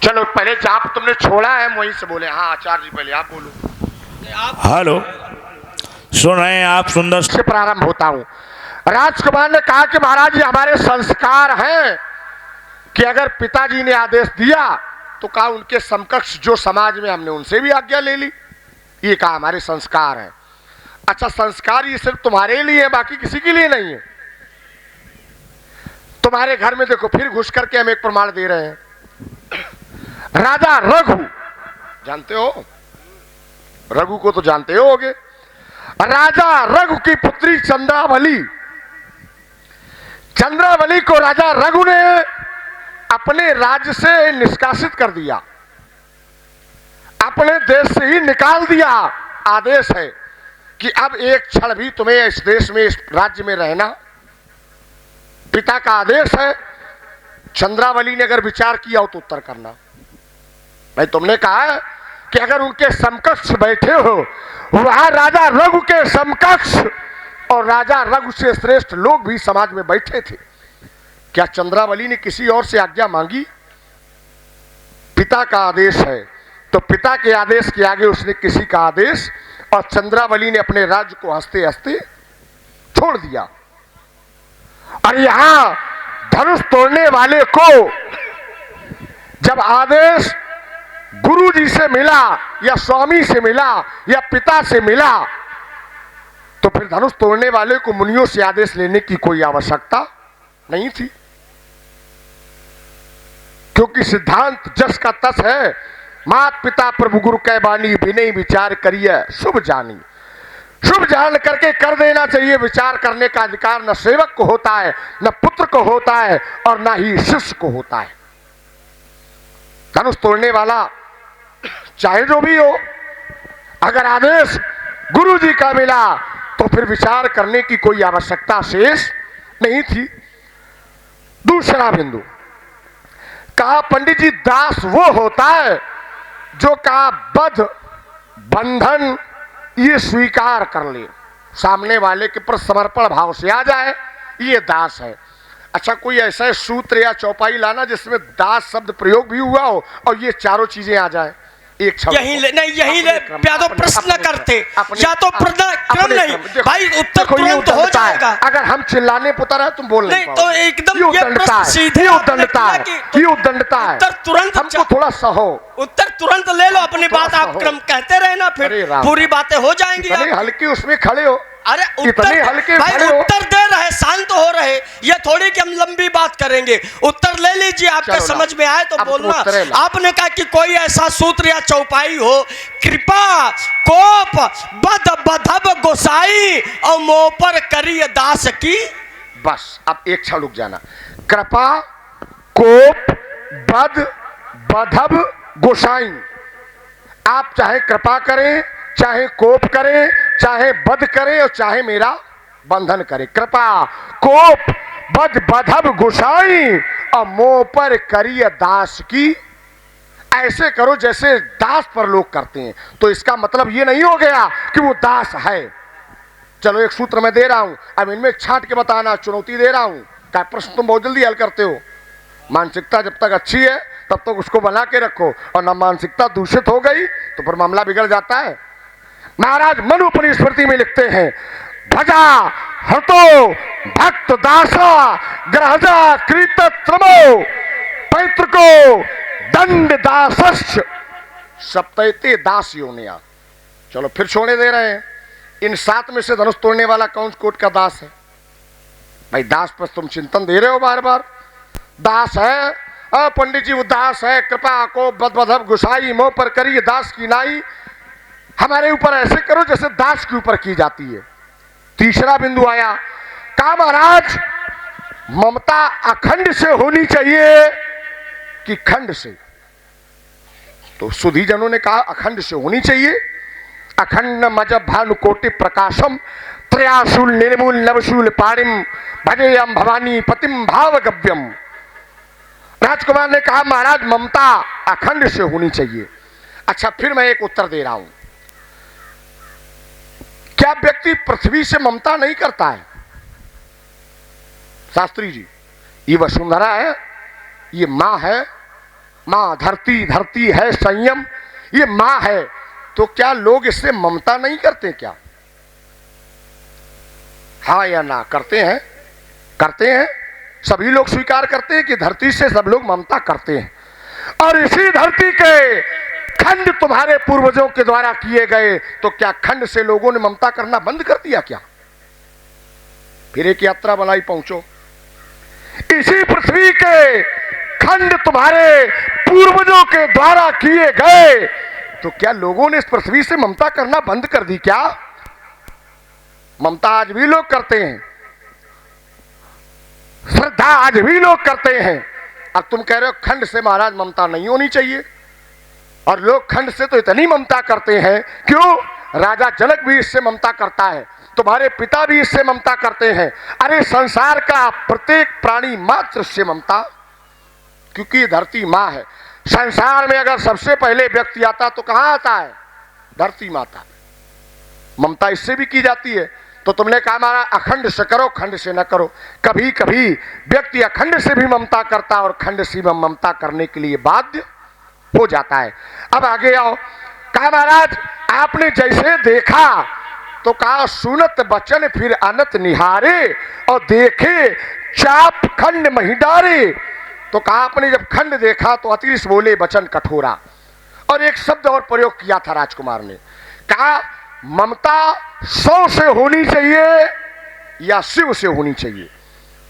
चलो पहले जहाँ तुमने छोड़ा है वहीं से बोले। हाँ आचार्य जी, पहले आप बोलो। हेलो, सुन रहे हैं आप? सुंदर से प्रारंभ होता हूँ। राजकुमार ने कहा कि महाराज ये हमारे संस्कार हैं कि अगर पिताजी ने आदेश दिया तो कहा उनके समकक्ष जो समाज में, हमने उनसे भी आज्ञा ले ली। ये कहा हमारे संस्कार हैं। अच्छा, संस्कार ये सिर्फ तुम्हारे लिए है, बाकी किसी के लिए नहीं है। तुम्हारे घर में देखो, फिर घुस करके हम एक प्रमाण दे रहे हैं। राजा रघु, जानते हो रघु को? तो जानते होगे। राजा रघु की पुत्री चंद्रावली, चंद्रावली को राजा रघु ने अपने राज्य से निष्कासित कर दिया, अपने देश से ही निकाल दिया। आदेश है कि अब एक क्षण भी तुम्हें इस देश में, इस राज्य में रहना, पिता का आदेश है। चंद्रावली ने अगर विचार किया हो तो उत्तर करना। भाई तुमने कहा कि अगर उनके समकक्ष बैठे हो, वहां राजा रघु के समकक्ष और राजा रघु से श्रेष्ठ लोग भी समाज में बैठे थे, क्या चंद्रावली ने किसी और से आज्ञा मांगी? पिता का आदेश है तो पिता के आदेश के आगे उसने किसी का आदेश, और चंद्रावली ने अपने राज्य को हंसते हंसते छोड़ दिया। और यहां धनुष तोड़ने वाले को जब आदेश गुरु जी से मिला या स्वामी से मिला या पिता से मिला, तो फिर धनुष तोड़ने वाले को मुनियों से आदेश लेने की कोई आवश्यकता नहीं थी, क्योंकि सिद्धांत जस का तस है। मात पिता प्रभु गुरु कै बानी, विनय विचार करिए शुभ जानी। शुभ जान करके कर देना चाहिए। विचार करने का अधिकार न सेवक को होता है, न पुत्र को होता है, और न ही शिष्य को होता है। धनुष तोड़ने वाला चाहे जो भी हो, अगर आदेश गुरु जी का मिला तो फिर विचार करने की कोई आवश्यकता शेष नहीं थी। दूसरा बिंदु कहा, पंडित जी दास वो होता है जो कहा बद्ध बंधन ये स्वीकार कर ले, सामने वाले के पर समर्पण भाव से आ जाए, ये दास है। अच्छा, कोई ऐसा सूत्र या चौपाई लाना जिसमें दास शब्द प्रयोग भी हुआ हो और ये चारों चीजें आ जाए एक शब्द। यही ले या तो प्रश्न करते या तो क्रम नहीं भाई, उत्तर तुरंत हो जाएगा। अगर हम चिल्लाने पुतर है तुम बोल नहीं तो एकदम ये उद्दंडता सीधे उद्दंडता है। उत्तर तुरंत हमको थोड़ा सहो, उत्तर तुरंत ले लो, अपनी बात आप क्रम कहते रहे ना, फिर पूरी बातें हो जाएंगी। हल्के उसमें खड़े हो, अरे इतने हल्के भाई उत्तर दे रहे, शांत हो रहे, ये थोड़ी कि हम लंबी बात करेंगे। उत्तर ले लीजिए, आपके समझ में आए तो बोलना। आपने कहा कि कोई ऐसा सूत्र या चौपाई हो, कृपा कोप बद बधब गोसाई और मोह पर करी दास की। बस अब एक क्षण रुक जाना। कृपा कोप बद बधब गोसाई, आप चाहे कृपा करें, चाहे कोप करें, चाहे बध करें और चाहे मेरा बंधन करें। कृपा कोप बद बधब गोसाई और मोह पर करिए दास की। ऐसे करो जैसे दास पर लोग करते हैं। तो इसका मतलब ये नहीं हो गया कि वो दास है। चलो एक सूत्र मैं दे रहा हूं, अब इनमें छांट के बताना, चुनौती दे रहा हूं। क्या प्रश्न तुम बहुत जल्दी हल करते हो। मानसिकता जब तक अच्छी है तब तक उसको बना के रखो, और न मानसिकता दूषित हो गई तो फिर मामला बिगड़ जाता है। महाराज मनु अपनी स्मृति में लिखते हैं, भजा हतो भक्त दासा ग्रहजा कृतत्रमो पैतृको दंड दासश्च सप्तैते दास योनिया। चलो फिर छोड़े दे रहे हैं। इन 7 में से धनुष तोड़ने वाला कौन कोट का दास है? भाई दास पर तुम चिंतन दे रहे हो बार बार। दास है पंडित जी, वो दास है। कृपा को बदबधब गुसाई मोह पर करिए दास की नाई। हमारे ऊपर ऐसे करो जैसे दास के ऊपर की जाती है। तीसरा बिंदु आया, कहा महाराज ममता अखंड से होनी चाहिए कि खंड से? तो सुधीजनों ने कहा अखंड से होनी चाहिए। अखंड मज भानुकोटि प्रकाशम त्रयाशूल निर्मूल नवशूल पाणिम भजेयम भवानी पतिम भावगव्यम। राजकुमार ने कहा महाराज ममता अखंड से होनी चाहिए। अच्छा, फिर मैं एक उत्तर दे रहा हूं, क्या व्यक्ति पृथ्वी से ममता नहीं करता है? शास्त्री जी, ये वसुंधरा है, ये मां है, मां धरती, धरती है संयम, ये मां है, तो क्या लोग इससे ममता नहीं करते क्या? हाँ या ना? करते हैं, करते हैं। सभी लोग स्वीकार करते हैं कि धरती से सब लोग ममता करते हैं। और इसी धरती के खंड तुम्हारे पूर्वजों के द्वारा किए गए, तो क्या खंड से लोगों ने ममता करना बंद कर दिया क्या? फिर एक यात्रा बनाई, पहुंचो। इसी पृथ्वी के खंड तुम्हारे पूर्वजों के द्वारा किए गए, तो क्या लोगों ने इस पृथ्वी से ममता करना बंद कर दी क्या? ममता आज भी लोग करते हैं, श्रद्धा आज भी लोग करते हैं। अब तुम कह रहे हो खंड से महाराज ममता नहीं होनी चाहिए, और लोग खंड से तो इतनी ममता करते हैं। क्यों? राजा जनक भी इससे ममता करता है, तुम्हारे पिता भी इससे ममता करते हैं। अरे संसार का प्रत्येक प्राणी मात्र से ममता क्योंकि ये धरती माँ है। संसार में अगर सबसे पहले व्यक्ति आता तो कहाँ आता है? धरती माता। ममता इससे भी की जाती है। तो तुमने कहा हमारा अखंड से करो, खंड से न करो। कभी कभी व्यक्ति अखंड से भी ममता करता और खंड से भी ममता करने के लिए बाध्य हो जाता है। अब आगे आओ। कहा महाराज आपने जैसे देखा तो कहा सुनत बचन फिर अनत निहारे और देखे चाप खंड मही डारे। तो कहा आपने जब खंड देखा तो अतिरिक्त बोले वचन कठोरा। और एक शब्द और प्रयोग किया था राजकुमार ने, कहा ममता 100 से होनी चाहिए या शिव से होनी चाहिए।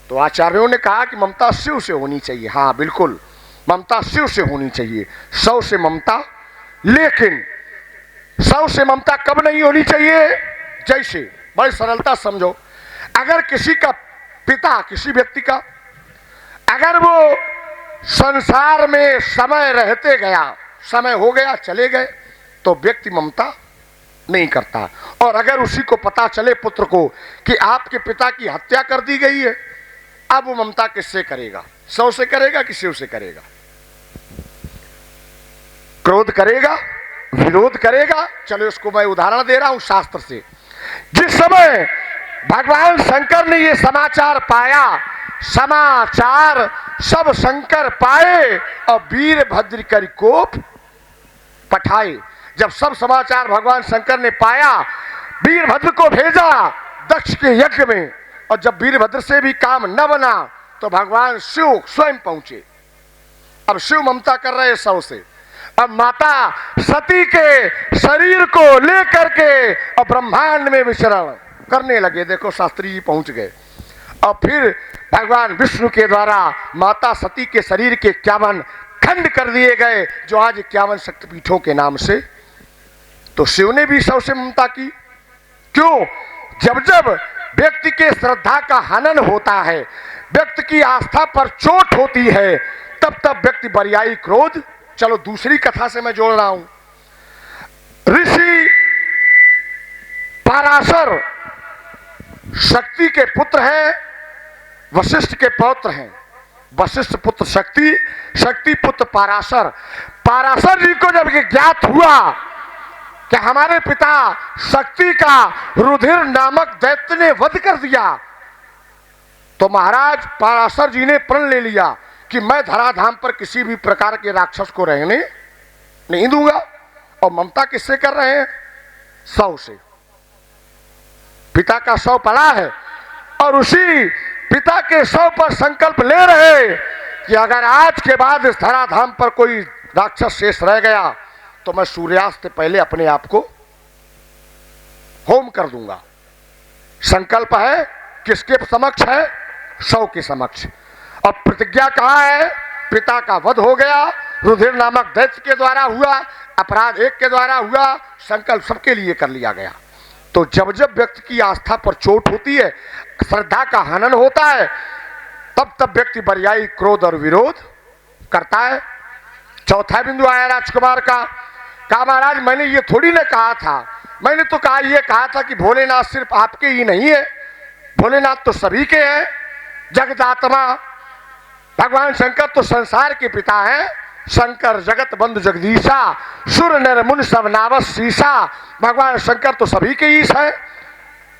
तो आचार्यों ने कहा कि ममता शिव से होनी चाहिए। हाँ बिल्कुल, ममता शिव से होनी चाहिए, 100 से ममता। लेकिन 100 से ममता कब नहीं होनी चाहिए? जैसे बड़ी सरलता समझो, अगर किसी का पिता, किसी व्यक्ति का, अगर वो संसार में समय रहते गया, समय हो गया चले गए, तो व्यक्ति ममता नहीं करता। और अगर उसी को पता चले पुत्र को कि आपके पिता की हत्या कर दी गई है, अब वो ममता किससे करेगा? 100 से करेगा कि शिव से करेगा? क्रोध करेगा, विरोध करेगा। चलो इसको मैं उदाहरण दे रहा हूं शास्त्र से। जिस समय भगवान शंकर ने ये समाचार पाया, समाचार सब शंकर पाए और वीरभद्र कर कोप पठाए। जब सब समाचार भगवान शंकर ने पाया, वीरभद्र को भेजा दक्ष के यज्ञ में। और जब वीरभद्र से भी काम न बना तो भगवान शिव स्वयं पहुंचे। अब शिव ममता कर रहे 100 से। अब माता सती के शरीर को लेकर के और ब्रह्मांड में विचरण करने लगे। देखो शास्त्री जी पहुंच गए। और फिर भगवान विष्णु के द्वारा माता सती के शरीर के 51 खंड कर दिए गए, जो आज 51 शक्तिपीठों के नाम से। तो शिव ने भी 100 से ममता की। क्यों? जब जब व्यक्ति के श्रद्धा का हनन होता है, व्यक्ति की आस्था पर चोट होती है, तब तब व्यक्ति बरियाई क्रोध। चलो दूसरी कथा से मैं जोड़ रहा हूं। ऋषि पराशर शक्ति के पुत्र हैं, वशिष्ठ के पौत्र हैं। वशिष्ठ पुत्र शक्ति, शक्ति पुत्र पराशर। पराशर जी को जब ये ज्ञात हुआ कि हमारे पिता शक्ति का रुधिर नामक दैत्य ने वध कर दिया, तो महाराज पराशर जी ने प्रण ले लिया कि मैं धराधाम पर किसी भी प्रकार के राक्षस को रहने नहीं दूंगा। और ममता किससे कर रहे हैं? 100 से। पिता का 100 पड़ा है और उसी पिता के 100 पर संकल्प ले रहे कि अगर आज के बाद इस धराधाम पर कोई राक्षस शेष रह गया तो मैं सूर्यास्त से पहले अपने आप को होम कर दूंगा। संकल्प है किसके समक्ष है? 100 के समक्ष। अब प्रतिज्ञा कहाँ है? पिता का वध हो गया, रुधिर नामक दैत्य के द्वारा हुआ, अपराध एक के द्वारा हुआ, संकल्प सबके लिए कर लिया गया। तो जब जब व्यक्ति की आस्था पर चोट होती है, श्रद्धा का हनन होता है, तब तब व्यक्ति बरियाई क्रोध और विरोध करता है। चौथा बिंदु आया राजकुमार का। कहा महाराज मैंने ये थोड़ी ना कहा था, मैंने तो कहा ये कहा था कि भोलेनाथ सिर्फ आपके ही नहीं है, भोलेनाथ तो सभी के हैं। जगदात्मा भगवान शंकर तो संसार के पिता हैं। शंकर जगत बंधु जगदीशा, सुर नर मुन सब नावस शीशा। भगवान शंकर तो सभी के ईश हैं,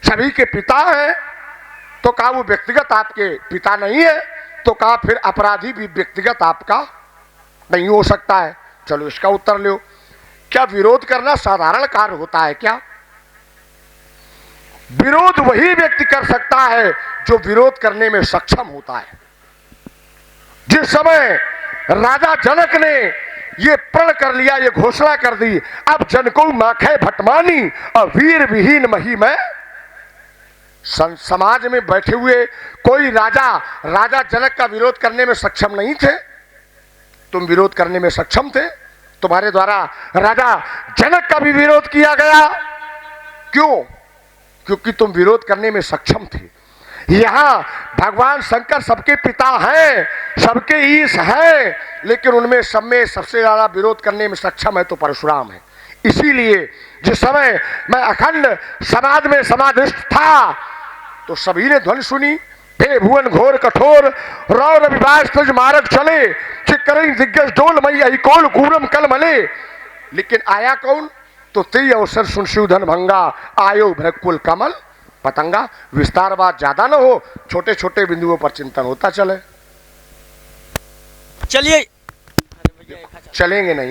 सभी के पिता हैं। तो कहा वो व्यक्तिगत आपके पिता नहीं है, तो कहा फिर अपराधी भी व्यक्तिगत आपका नहीं हो सकता है। चलो इसका उत्तर लो। क्या विरोध करना साधारण कार्य होता है क्या? विरोध वही व्यक्ति कर सकता है जो विरोध करने में सक्षम होता है। जिस समय राजा जनक ने ये प्रण कर लिया, ये घोषणा कर दी, अब जनको माखे भटमानी और वीर विहीन मही में, समाज में बैठे हुए कोई राजा जनक का विरोध करने में सक्षम नहीं थे। तुम विरोध करने में सक्षम थे, तुम्हारे द्वारा राजा जनक का भी विरोध किया गया। क्यों? क्योंकि तुम विरोध करने में सक्षम थे। यहां भगवान शंकर सबके पिता हैं, सबके ईश हैं, लेकिन उनमें सब में सबसे ज्यादा विरोध करने में सक्षम है तो परशुराम है। इसीलिए जिस समय मैं अखंड समाज में समाधिस्थ था तो सभी ने ध्वनि सुनी, हे भुवन घोर कठोर रौर विवास तज मारक चले चिकरई दिग्गज डोल मई अहिकोल कूरम कल मले। लेकिन आया कौन? तो तेई अवसर सुनशुधन भंगा आयो भ्रकुल कमल पतंगा। विस्तार बात ज्यादा ना हो, छोटे छोटे बिंदुओं पर चिंतन होता चले। चलिए चलेंगे नहीं,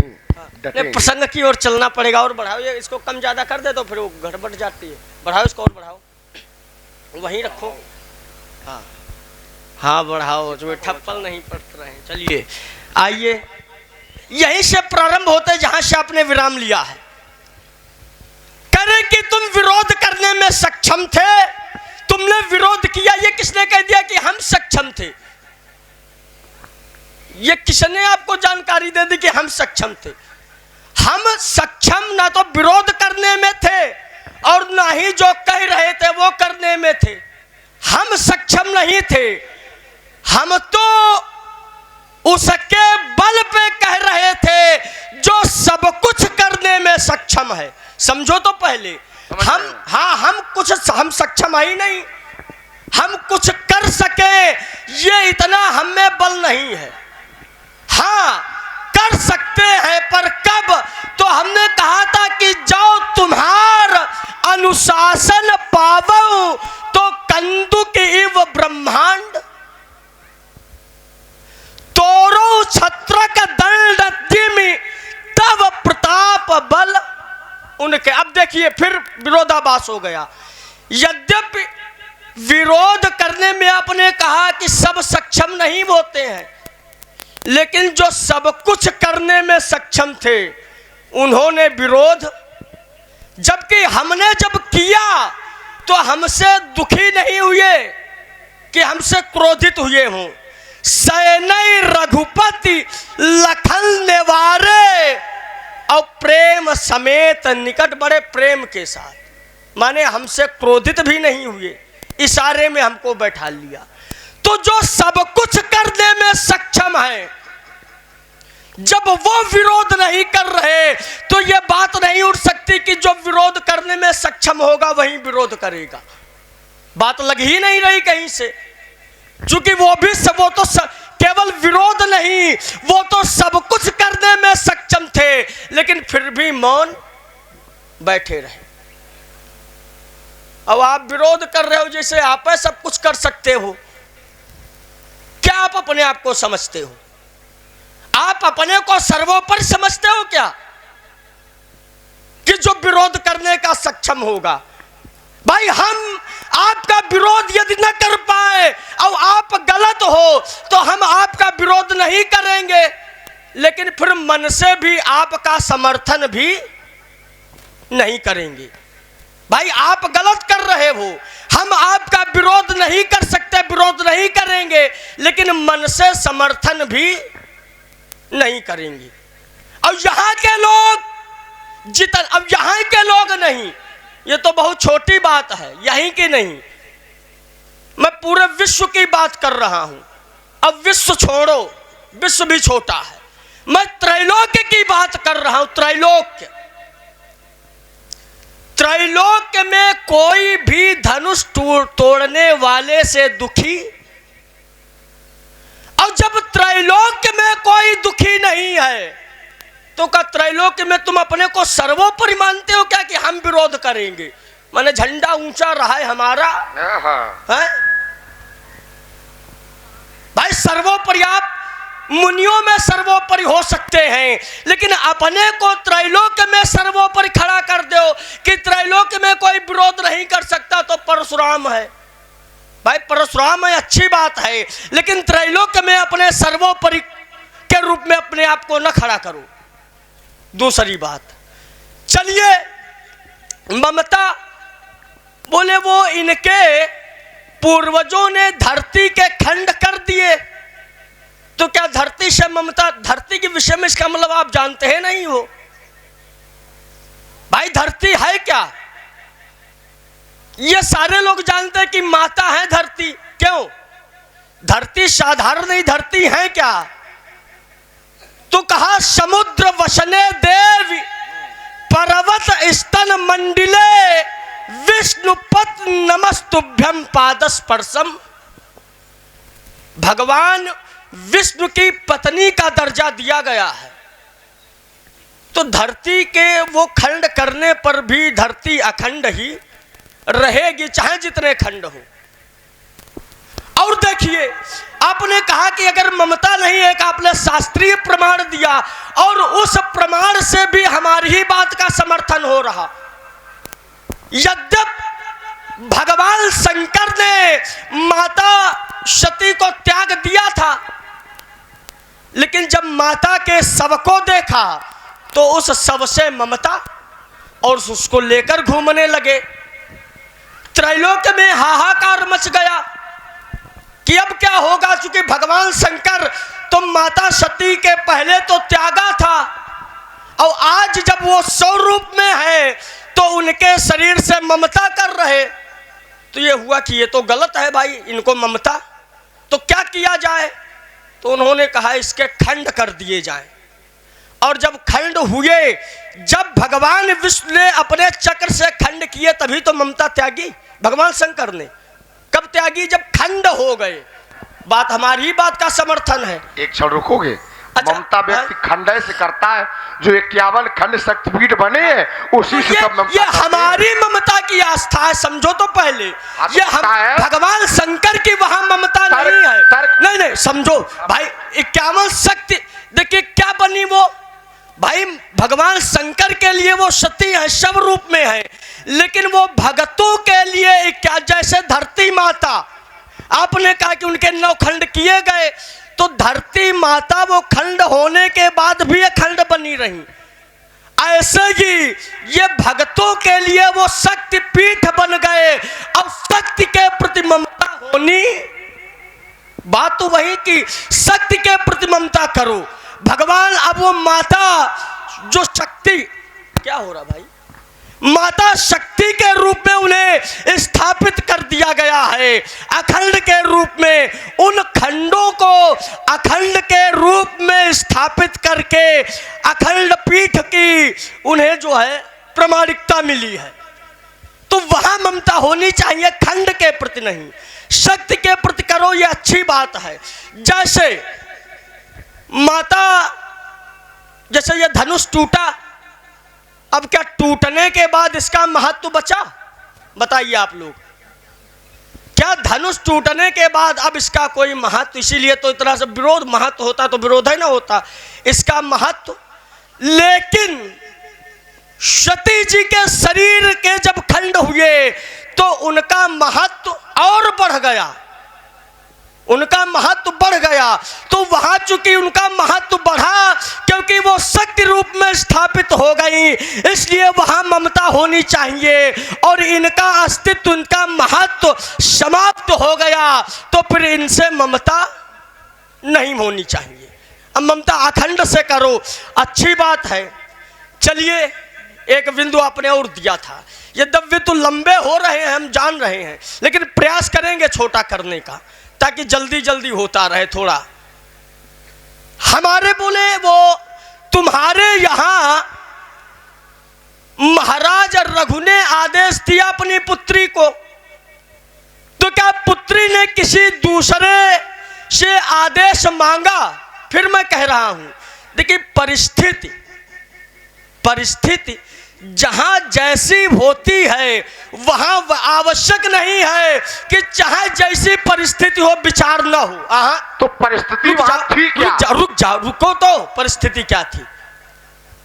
डटेंगे। प्रसंग की ओर चलना पड़ेगा। और बढ़ाओ, ये इसको कम ज्यादा कर दे तो फिर वो गड़बड़ जाती है। बढ़ाओ इसको और बढ़ाओ, वहीं रखो। हाँ हाँ बढ़ाओ, जो ठप्पल नहीं पड़ रहे। चलिए आइए, यहीं से प्रारंभ होते जहां से आपने विराम लिया है। करे कि तुम विरोध करने में सक्षम थे, तुमने विरोध किया। ये किसने कह दिया कि हम सक्षम थे? ये किसने आपको जानकारी दे दी कि हम सक्षम थे? हम सक्षम ना तो विरोध करने में थे और ना ही जो कह रहे थे वो करने में थे। हम सक्षम नहीं थे, हम तो उसके बल पे कह रहे थे जो सब कुछ करने में सक्षम है। समझो तो पहले हम सक्षम ही नहीं, हम कुछ कर सके ये इतना हम में बल नहीं है। हाँ कर सकते हैं, पर कब? तो हमने कहा था कि जाओ तुम्हार अनुशासन पावो तो कंदु के इव ब्रह्मांड तोरो छत्र का दंड दिमी तब प्रताप बल उनके। अब देखिए फिर विरोधाभास हो गया। यद्यपि विरोध करने में आपने कहा कि सब सक्षम नहीं होते हैं, लेकिन जो सब कुछ करने में सक्षम थे उन्होंने विरोध, जबकि हमने जब किया तो हमसे दुखी नहीं हुए कि हमसे क्रोधित हुए हों। सैनई रघुपति लखन निवारे और प्रेम समेत निकट, बड़े प्रेम के साथ, माने हमसे क्रोधित भी नहीं हुए, इशारे में हमको बैठा लिया। तो जो सब कुछ करने में सक्षम है, जब वो विरोध नहीं कर रहे तो ये बात नहीं उठ सकती कि जो विरोध करने में सक्षम होगा वही विरोध करेगा। बात लग ही नहीं रही कहीं से, क्योंकि वो तो केवल विरोध नहीं, वो तो सब कुछ करने में सक्षम थे, लेकिन फिर भी मौन बैठे रहे। अब आप विरोध कर रहे हो जैसे आप सब कुछ कर सकते हो। क्या आप अपने आप को समझते हो? आप अपने को सर्वोपरि समझते हो क्या कि जो विरोध करने का सक्षम होगा? भाई हम आपका विरोध यदि न कर पाए और आप गलत हो तो हम आपका विरोध नहीं करेंगे, लेकिन फिर मन से भी आपका समर्थन भी नहीं करेंगे। भाई आप गलत कर रहे हो, हम आपका विरोध नहीं कर सकते, विरोध नहीं करेंगे, लेकिन मन से समर्थन भी नहीं करेंगे। और यहाँ के लोग अब यहाँ के लोग नहीं, ये तो बहुत छोटी बात है, यहीं की नहीं, मैं पूरे विश्व की बात कर रहा हूं। अब विश्व छोड़ो, विश्व भी छोटा है, मैं त्रैलोक्य की बात कर रहा हूं। त्रैलोक्य में कोई भी धनुष तोड़ने वाले से दुखी, और जब त्रैलोक्य में कोई दुखी नहीं है तो क्या त्रैलोक्य में तुम अपने को सर्वोपरि मानते हो क्या कि हम विरोध करेंगे? माने झंडा ऊंचा रहा है हमारा है? भाई सर्वोपरि आप मुनियों में सर्वोपरि हो सकते हैं, लेकिन अपने को त्रैलोक्य में सर्वोपरि खड़ा कर दो कि त्रैलोक्य में कोई विरोध नहीं कर सकता तो परशुराम है। भाई परशुराम है, अच्छी बात है, लेकिन त्रैलोक्य में अपने सर्वोपरि के रूप में अपने आप को न खड़ा करो। दूसरी बात, चलिए ममता बोले वो इनके पूर्वजों ने धरती के खंड कर दिए, तो क्या धरती से ममता? धरती के विषय में इसका मतलब आप जानते हैं नहीं हो। भाई धरती है क्या? ये सारे लोग जानते हैं कि माता है धरती। क्यों? धरती साधारण नहीं, धरती है क्या? तो कहा समुद्र वसने देवी पर्वत स्तन मंडिले विष्णुपत नमस्तुभ्यम पादस्पर्शम। भगवान विष्णु की पत्नी का दर्जा दिया गया है, तो धरती के वो खंड करने पर भी धरती अखंड ही रहेगी, चाहे जितने खंड हो। और देखिए, आपने कहा कि अगर ममता नहीं है, कि आपने शास्त्रीय प्रमाण दिया और उस प्रमाण से भी हमारी ही बात का समर्थन हो रहा। यद्यप भगवान शंकर ने माता सती को त्याग दिया था, लेकिन जब माता के शव को देखा तो उस शव से ममता और उसको लेकर घूमने लगे। त्रैलोक्य में हाहाकार मच गया कि अब क्या होगा, चूंकि भगवान शंकर तो माता सती के पहले तो त्यागा था और आज जब वो स्वरूप में है तो उनके शरीर से ममता कर रहे। तो ये हुआ कि ये तो गलत है भाई, इनको ममता, तो क्या किया जाए। तो उन्होंने कहा इसके खंड कर दिए जाएं। और जब खंड हुए, जब भगवान विष्णु ने अपने चक्र से खंड किए, तभी तो ममता त्यागी भगवान शंकर ने। कब त्यागी? जब खंड हो गए। बात हमारी ही बात का समर्थन है। एक क्षण रुकोगे? अच्छा, ममता व्यक्ति खंडय से करता है, जो 51 खंड शक्तिपीठ बने हैं उसी से सब ममता ये हमारी ममता की आस्था है, समझो तो पहले। ये हम भगवान शंकर की वहां ममता नहीं है। नहीं समझो भाई, 51 शक्ति देखिए क्या बनी वो भाई, भगवान शंकर के लिए वो सती है, शव रूप में है, लेकिन वो भगतों के लिए क्या, जैसे धरती माता आपने कहा कि उनके 9 खंड किए गए, तो धरती माता वो खंड होने के बाद भी अखंड बनी रही। ऐसे ही ये भक्तों के लिए वो शक्ति पीठ बन गए। अब शक्ति के प्रति ममता होनी, बात तो वही कि शक्ति के प्रति ममता करो। भगवान अब वो माता जो शक्ति, क्या हो रहा भाई, माता शक्ति के रूप में उन्हें स्थापित कर दिया गया है, अखंड के रूप में। उन खंडों को अखंड के रूप में स्थापित करके अखंड पीठ की उन्हें जो है प्रामाणिकता मिली है। तो वहां ममता होनी चाहिए, खंड के प्रति नहीं, शक्ति के प्रति करो, ये अच्छी बात है। जैसे माता, जैसे ये धनुष टूटा, अब क्या टूटने के बाद इसका महत्व बचा? बताइए आप लोग, क्या धनुष टूटने के बाद अब इसका कोई महत्व? इसीलिए तो इतना से विरोध, महत्व होता तो विरोध ही ना होता, इसका महत्व। लेकिन सती जी के शरीर के जब खंड हुए तो उनका महत्व और बढ़ गया, उनका महत्व बढ़ गया। तो वहां चूंकि उनका महत्व बढ़ा, क्योंकि वो शक्ति रूप में स्थापित हो गई, इसलिए वहां ममता होनी चाहिए। और इनका अस्तित्व, इनका महत्व समाप्त हो गया, तो फिर इनसे ममता नहीं होनी चाहिए। अब ममता अखंड से करो, अच्छी बात है। चलिए, एक बिंदु आपने और दिया था, यद्यपि तो लंबे हो रहे हैं, हम जान रहे हैं, लेकिन प्रयास करेंगे छोटा करने का, ताकि जल्दी जल्दी होता रहे थोड़ा। हमारे बोले वो तुम्हारे यहां महाराज रघु ने आदेश दिया अपनी पुत्री को, तो क्या पुत्री ने किसी दूसरे से आदेश मांगा? फिर मैं कह रहा हूं, देखिए परिस्थिति जहां जैसी होती है वहां आवश्यक नहीं है कि चाहे जैसी परिस्थिति हो विचार न हो। तो परिस्थिति वहां थी क्या? रुको तो, परिस्थिति क्या थी?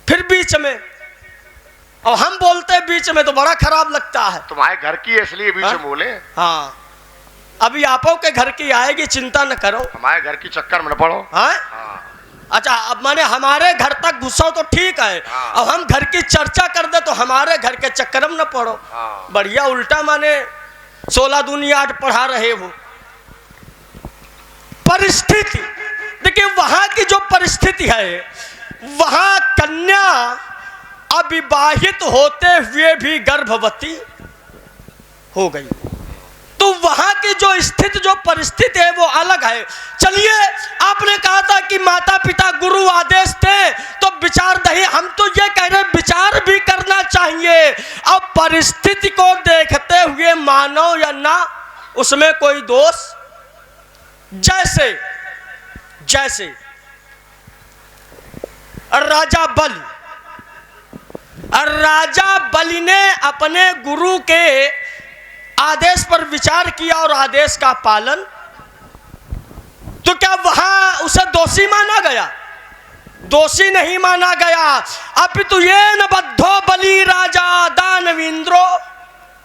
फिर बीच में, और हम बोलते बीच में तो बड़ा खराब लगता है। तुम्हारे घर की इसलिए बीच में बोले। हाँ, अभी आपो के घर की आएगी, चिंता न करो, हमारे घर की चक्कर में न पड़ो। हाँ? अच्छा, अब माने हमारे घर तक घुसो तो ठीक है, अब हम घर की चर्चा कर दे तो हमारे घर के चक्कर में न पड़ो। बढ़िया, उल्टा माने 16 दूनी 8 पढ़ा रहे हो। परिस्थिति देखिए, वहां की जो परिस्थिति है, वहां कन्या अविवाहित होते हुए भी गर्भवती हो गई, तो वहां की जो स्थिति, जो परिस्थिति है वो अलग है। चलिए, आपने कहा था कि माता पिता गुरु आदेश थे तो विचार नहीं, हम तो ये कह रहे विचार भी करना चाहिए। अब परिस्थिति को देखते हुए मानो या ना, उसमें कोई दोष जैसे जैसे राजा बलि ने अपने गुरु के आदेश पर विचार किया और आदेश का पालन, तो क्या वहां उसे दोषी माना गया? दोषी नहीं माना गया। अपितु येन बद्धो बलि राजा दानवीन्द्रो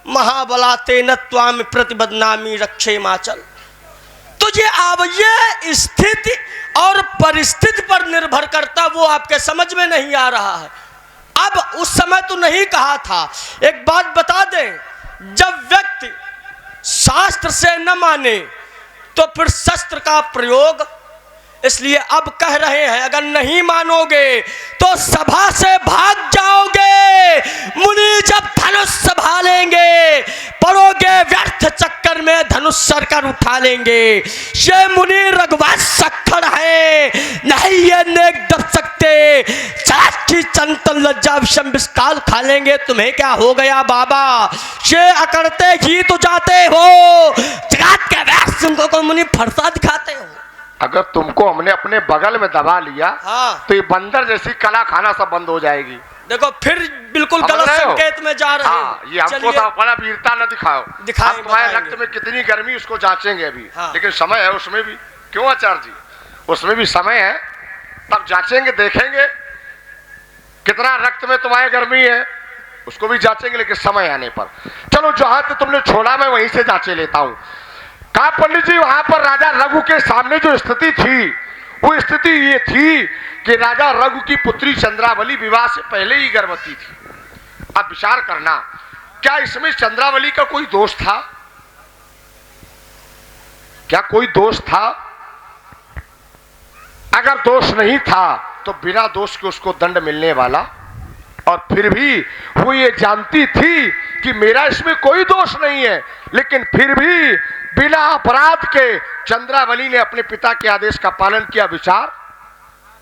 महाबला तेन त्वाम प्रतिबदनामी रक्षे माचल। तो ये स्थिति और परिस्थिति पर निर्भर करता, वो आपके समझ में नहीं आ रहा है। अब उस समय तो नहीं कहा था। एक बात बता दें, जब व्यक्ति शास्त्र से न माने तो फिर शस्त्र का प्रयोग, इसलिए अब कह रहे हैं अगर नहीं मानोगे तो सभा से भाग जाओगे। मुनि जब धनुष संभालेंगे पड़ोगे व्यर्थ चक्कर में, धनुष सर कर उठा लेंगे। ये मुनि रघुवंश सखर है, नहीं ये नेक डर सकते। चाची चंतन लज्जा विषम विस्काल खा लेंगे, तुम्हें क्या हो गया बाबा? ये अकड़ते ही तो जाते हो, जगत के वैश्य को मुनि फरसा दिखाते हो। अगर तुमको हमने अपने बगल में दबा लिया, हाँ, तो ये बंदर जैसी कला खाना सब बंद हो जाएगी। देखो फिर बिल्कुल गलत संकेत में जा रहे हैं। हाँ, ये हमको तो अपना वीरता न दिखाओ। दिखाएं, तुम्हारे रक्त में कितनी गर्मी उसको जांचेंगे अभी। हाँ। लेकिन समय है उसमें भी, क्यों आचार्य जी? उसमें भी समय है, तब जांचेंगे, देखेंगे कितना रक्त में तुम्हारी गर्मी है, उसको भी जांचेंगे। लेकिन समय आने पर चलो, जहां से तुमने छोड़ा मैं वहीं से जांचे लेता हूं। कहा पंडित जी, वहां पर राजा रघु के सामने जो स्थिति थी, वो स्थिति ये थी कि राजा रघु की पुत्री चंद्रावली विवाह से पहले ही गर्भवती थी। अब विचार करना, क्या इसमें चंद्रावली का कोई दोष था? क्या कोई दोष था? अगर दोष नहीं था तो बिना दोष के उसको दंड मिलने वाला। और फिर भी वो ये जानती थी कि मेरा इसमें कोई दोष नहीं है, लेकिन फिर भी बिना अपराध के चंद्रावली ने अपने पिता के आदेश का पालन किया, विचार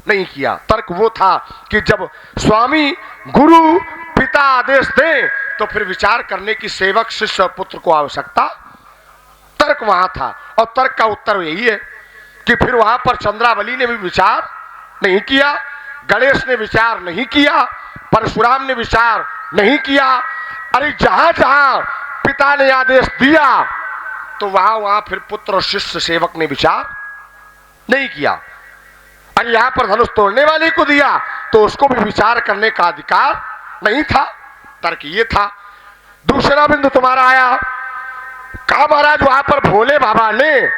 नहीं किया। तर्क वो था कि जब स्वामी गुरु पिता आदेश दे तो फिर विचार करने की सेवक शिष्य और पुत्र को आवश्यकता। तर्क वहां था, और तर्क का उत्तर यही है कि फिर वहां पर चंद्रावली ने भी विचार नहीं किया, गणेश ने विचार नहीं किया, परशुराम ने विचार नहीं किया। अरे जहां जहां पिता ने आदेश दिया तो वहां वहां फिर पुत्र और शिष्य सेवक ने विचार नहीं किया। अरे यहां पर धनुष तोड़ने वाले को दिया तो उसको भी विचार करने का अधिकार नहीं था। तर्क ये था। दूसरा बिंदु तुम्हारा आया, कहा महाराज वहां पर भोले बाबा ने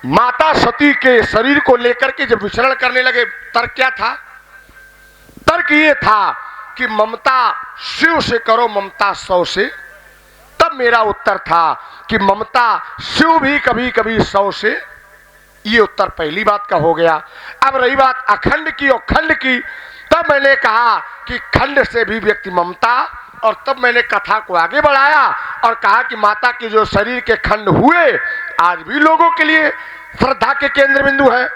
माता सती के शरीर को लेकर के जब विचरण करने लगे, तर्क क्या था? तर्क ये था कि ममता शिव से करो, ममता सौ से। तब मेरा उत्तर था कि ममता शिव भी कभी कभी सौ से। ये उत्तर पहली बात का हो गया। अब रही बात अखंड की और खंड की, तब मैंने कहा कि खंड से भी व्यक्ति ममता, और तब मैंने कथा को आगे बढ़ाया और कहा कि माता के जो शरीर के खंड हुए आज भी लोगों के लिए श्रद्धा के केंद्र बिंदु है।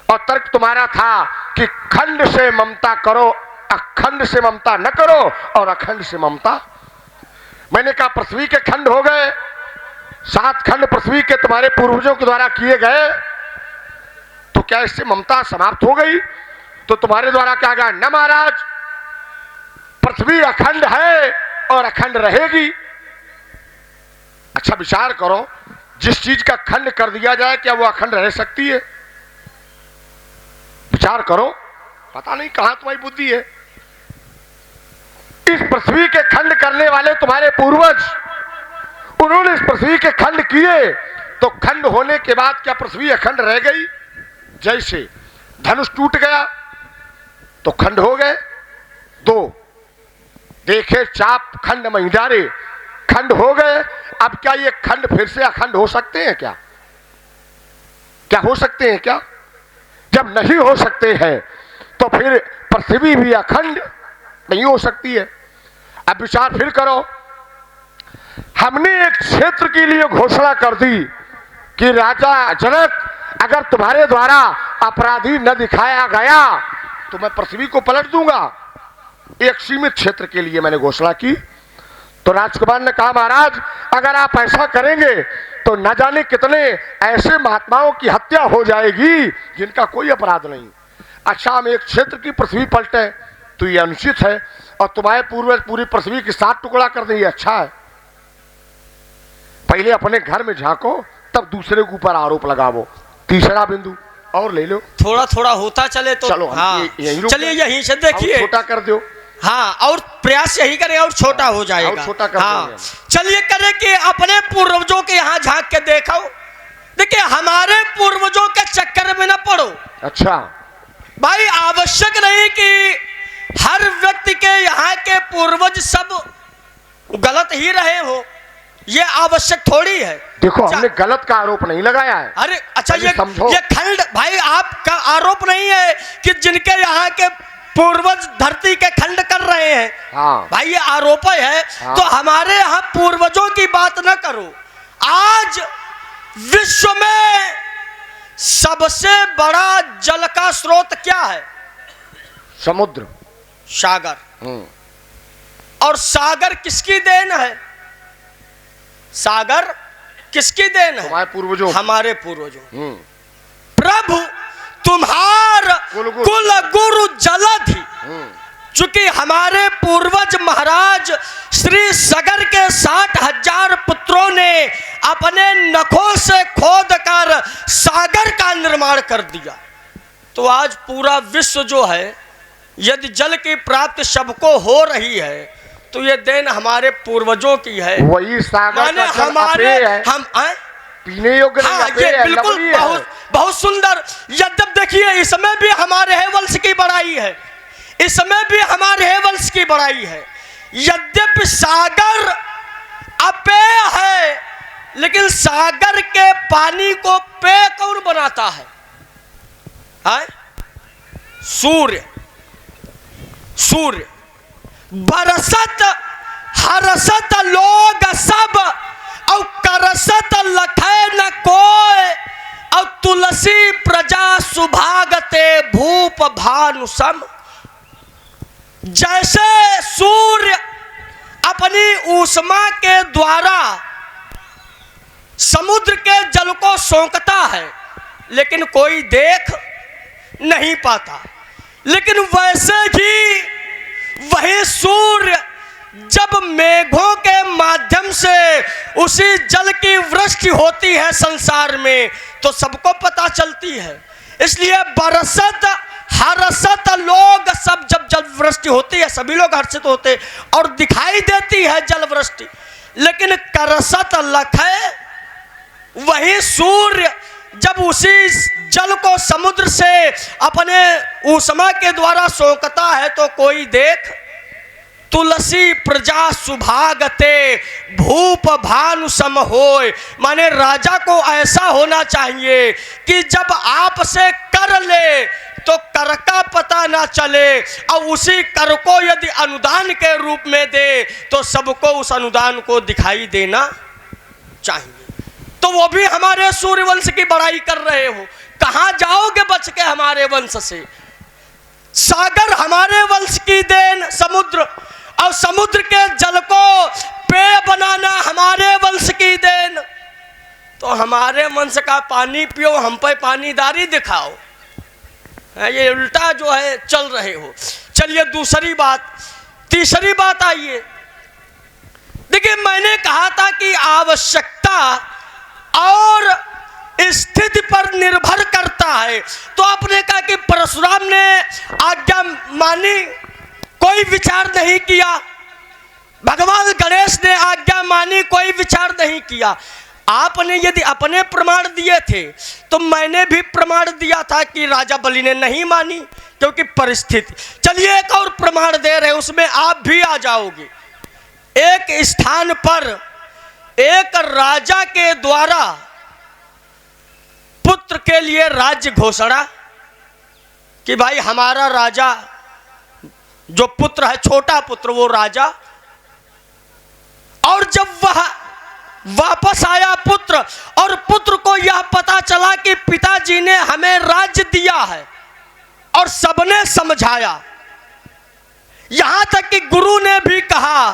और तर्क तुम्हारा था कि खंड से ममता करो, अखंड से ममता न करो, और अखंड से ममता। मैंने कहा पृथ्वी के खंड हो गए, 7 खंड पृथ्वी के तुम्हारे पूर्वजों के द्वारा किए गए, तो क्या इससे ममता समाप्त हो गई? तो तुम्हारे द्वारा क्या गया? न महाराज, पृथ्वी अखंड है और अखंड रहेगी। अच्छा विचार करो, जिस चीज का खंड कर दिया जाए क्या वो अखंड रह सकती है? विचार करो, पता नहीं कहां तुम्हारी बुद्धि है। इस पृथ्वी के खंड करने वाले तुम्हारे पूर्वज, उन्होंने इस पृथ्वी के खंड किए, तो खंड होने के बाद क्या पृथ्वी अखंड रह गई? जैसे धनुष टूट गया तो खंड हो गए 2, देखे चाप खंड महिंदारे, खंड हो गए। अब क्या ये खंड फिर से अखंड हो सकते हैं क्या? क्या हो सकते हैं क्या? जब नहीं हो सकते हैं तो फिर पृथ्वी भी अखंड नहीं हो सकती है। अब विचार फिर करो, हमने एक क्षेत्र के लिए घोषणा कर दी कि राजा जनक, अगर तुम्हारे द्वारा अपराधी न दिखाया गया तो मैं पृथ्वी को पलट दूंगा। एक सीमित क्षेत्र के लिए मैंने घोषणा की। तो तो राजकुमार ने कहा महाराज अगर आप ऐसा करेंगे तो न जाने कितने ऐसे महात्माओं की हत्या हो जाएगी जिनका कोई अपराध नहीं। अच्छा हम एक क्षेत्र की पृथ्वी पलटे तो ये अनुचित है, और तुम्हारे पूर्वज पूरी पृथ्वी की 7 टुकड़ा कर दें, ये अच्छा है। पहले अपने घर में झांको तब दूसरे के ऊपर आरोप लगाओ। तीसरा बिंदु और ले लो, थोड़ा थोड़ा होता चले तो चलो हाँ चलिए यहीं से और देखिए, छोटा कर दो। हाँ और प्रयास यही करें और छोटा हो जाएगा। और छोटा कर हाँ देंगे। चलिए करें कि अपने पूर्वजों के यहाँ झांक के देखो। देखिए हमारे पूर्वजों के चक्कर में न पड़ो। अच्छा भाई आवश्यक नहीं कि हर व्यक्ति के यहाँ के पूर्वज सब गलत ही रहे हो, ये आवश्यक थोड़ी है। देखो हमने गलत का आरोप नहीं लगाया है। अरे अच्छा पहले समझो। ये खंड भाई आपका आरोप नहीं है कि जिनके यहाँ के पूर्वज धरती के खंड कर रहे हैं। हाँ भाई ये आरोप है। हाँ। तो हमारे यहाँ पूर्वजों की बात न करो। आज विश्व में सबसे बड़ा जल का स्रोत क्या है? समुद्र, सागर। और सागर किसकी देन है? सागर किसकी देन है? हमारे पूर्वजों। हमारे पूर्वजों। प्रभु तुम्हार कुल गुरु जलधि, चूंकि हमारे पूर्वज महाराज श्री सागर के 60,000 पुत्रों ने अपने नखों से खोद कर सागर का निर्माण कर दिया। तो आज पूरा विश्व जो है, यदि जल की प्राप्ति सबको हो रही है तो ये देन हमारे पूर्वजों की है। वही सागर माने का जल हमारे अपे है, हम पीने योग्य नहीं, हाँ, अपे ये है, बिल्कुल लवणीय है। बहुत सुंदर। यद्यप देखिए इसमें भी हमारे है वंश की बड़ाई है, इसमें भी हमारे है वंश की बड़ाई है। यद्यपि सागर अपेय है, लेकिन सागर के पानी को पेय कौन बनाता है? सूर्य। सूर्य बरसत हरसत लोग सब, और करसत लखे न कोय, और तुलसी प्रजा सुभागते भूप भानु सम। जैसे सूर्य अपनी ऊष्मा के द्वारा समुद्र के जल को सोखता है लेकिन कोई देख नहीं पाता, लेकिन वैसे ही वही सूर्य जब मेघों के माध्यम से उसी जल की वृष्टि होती है संसार में तो सबको पता चलती है। इसलिए बरसत हर्षत लोग सब, जब जल वृष्टि होती है सभी लोग हर्षित होते और दिखाई देती है जल वृष्टि। लेकिन करसत लखे, वही सूर्य जब उसी जल को समुद्र से अपने ऊष्मा के द्वारा सोखता है तो कोई देख। तुलसी प्रजा सुभागते भूप भानु सम होय, माने राजा को ऐसा होना चाहिए कि जब आपसे कर ले तो कर का पता ना चले, और उसी कर को यदि अनुदान के रूप में दे तो सबको उस अनुदान को दिखाई देना चाहिए। तो वो भी हमारे सूर्यवंश की बड़ाई कर रहे हो, कहाँ जाओगे बच के हमारे वंश से? सागर हमारे वंश की देन, समुद्र, और समुद्र के जल को पेय बनाना हमारे वंश की देन। तो हमारे वंश का पानी पियो, हम पे पानीदारी दिखाओ, ये उल्टा जो है चल रहे हो। चलिए दूसरी बात, तीसरी बात आइए। देखिए मैंने कहा था कि आवश्यकता और स्थिति पर निर्भर करता है, तो आपने कहा कि परशुराम ने आज्ञा मानी, कोई विचार नहीं किया। भगवान गणेश ने आज्ञा मानी, कोई विचार नहीं किया। आपने यदि अपने प्रमाण दिए थे तो मैंने भी प्रमाण दिया था कि राजा बलि ने नहीं मानी क्योंकि परिस्थिति। चलिए एक और प्रमाण दे रहे, उसमें आप भी आ जाओगे। एक स्थान पर एक राजा के द्वारा पुत्र के लिए राज्य घोषणा कि भाई हमारा राजा जो पुत्र है, छोटा पुत्र, वो राजा। और जब वह वापस आया पुत्र, और पुत्र को यह पता चला कि पिताजी ने हमें राज्य दिया है, और सबने समझाया, यहां तक कि गुरु ने भी कहा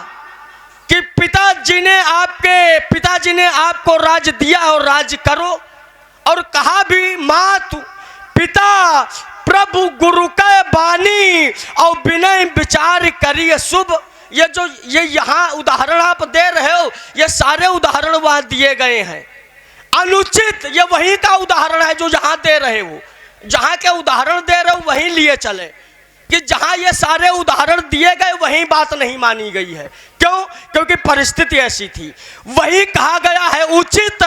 कि पिताजी ने आपको राज दिया और राज करो, और कहा भी मातु पिता प्रभु गुरु के बानी और विनय विचार करिए शुभ। ये यहाँ उदाहरण आप दे रहे हो, ये सारे उदाहरण वहाँ दिए गए हैं। अनुचित ये वही का उदाहरण है जो यहाँ दे रहे हो, जहाँ के उदाहरण दे रहे हो वहीं लिए चले, कि जहाँ ये सारे उदाहरण दिए गए वहीं बात नहीं मानी गई है। क्यों? क्योंकि परिस्थिति ऐसी थी। वही कहा गया है उचित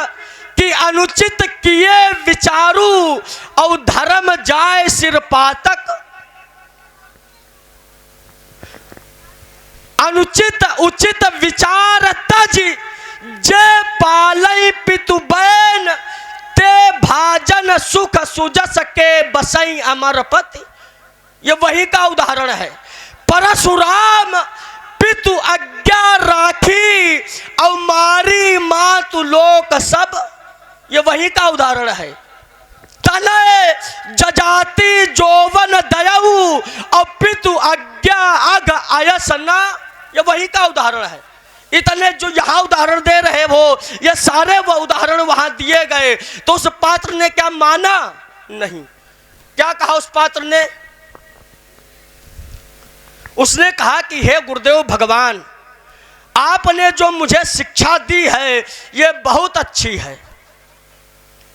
कि अनुचित किए विचारू और धर्म जाए सिर पातक। अनुचित उचित विचार तज जे पालई पितु बैन ते भाजन सुख सुजस के बसई अमरपति। ये वही का उदाहरण है। परशुराम पितु आज्ञा राखी और मारी मातु लोक सब। ये वही का उदाहरण है। तनय जजाति जोवन दयऊ और पितु आज्ञा अग अयसना। ये वही का उदाहरण है। इतने जो यहाँ उदाहरण दे रहे हो, ये सारे वो उदाहरण वहां दिए गए। तो उस पात्र ने क्या माना? नहीं। क्या कहा उस पात्र ने? उसने कहा कि हे गुरुदेव भगवान, आपने जो मुझे शिक्षा दी है ये बहुत अच्छी है,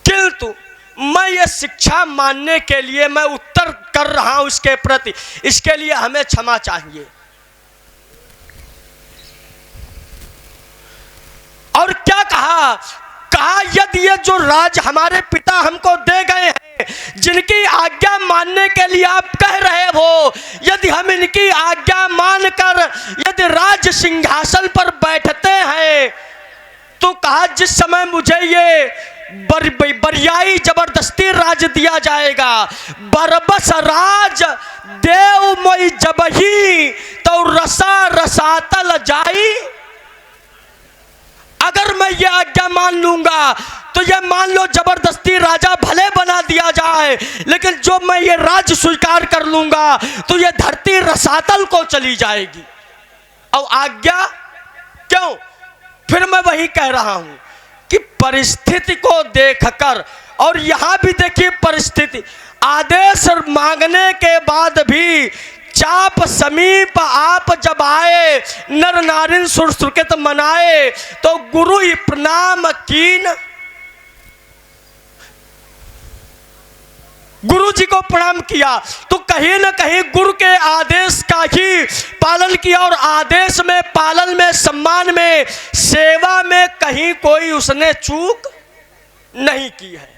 किंतु मैं ये शिक्षा मानने के लिए मैं उत्तर कर रहा हूं इसके प्रति, इसके लिए हमें क्षमा चाहिए। और क्या कहा? कहा यदि ये जो राज हमारे पिता हमको दे गए हैं, जिनकी आज्ञा मानने के लिए आप कह रहे हो, यदि हम इनकी आज्ञा मानकर यदि राज सिंहासन पर बैठते हैं, तो कहा जिस समय मुझे ये बरियाई जबरदस्ती राज दिया जाएगा, बरबस राज देव मोई जबही तो रसा रसातल जाई। अगर मैं ये आज्ञा मान लूंगा तो ये मान लो जबरदस्ती राजा भले बना दिया जाए, लेकिन जो मैं ये राज स्वीकार कर लूंगा तो ये धरती रसातल को चली जाएगी। और आज्ञा क्यों? फिर मैं वही कह रहा हूं कि परिस्थिति को देखकर, और यहां भी देखिए परिस्थिति, आदेश मांगने के बाद भी चाप समीप आप जब आए, नर नारिन सुरसुरकित मनाए, तो गुरु ही प्रणाम कीन। गुरु जी को प्रणाम किया तो कहीं न कहीं गुरु के आदेश का ही पालन किया, और आदेश में, पालन में, सम्मान में, सेवा में कहीं कोई उसने चूक नहीं की है।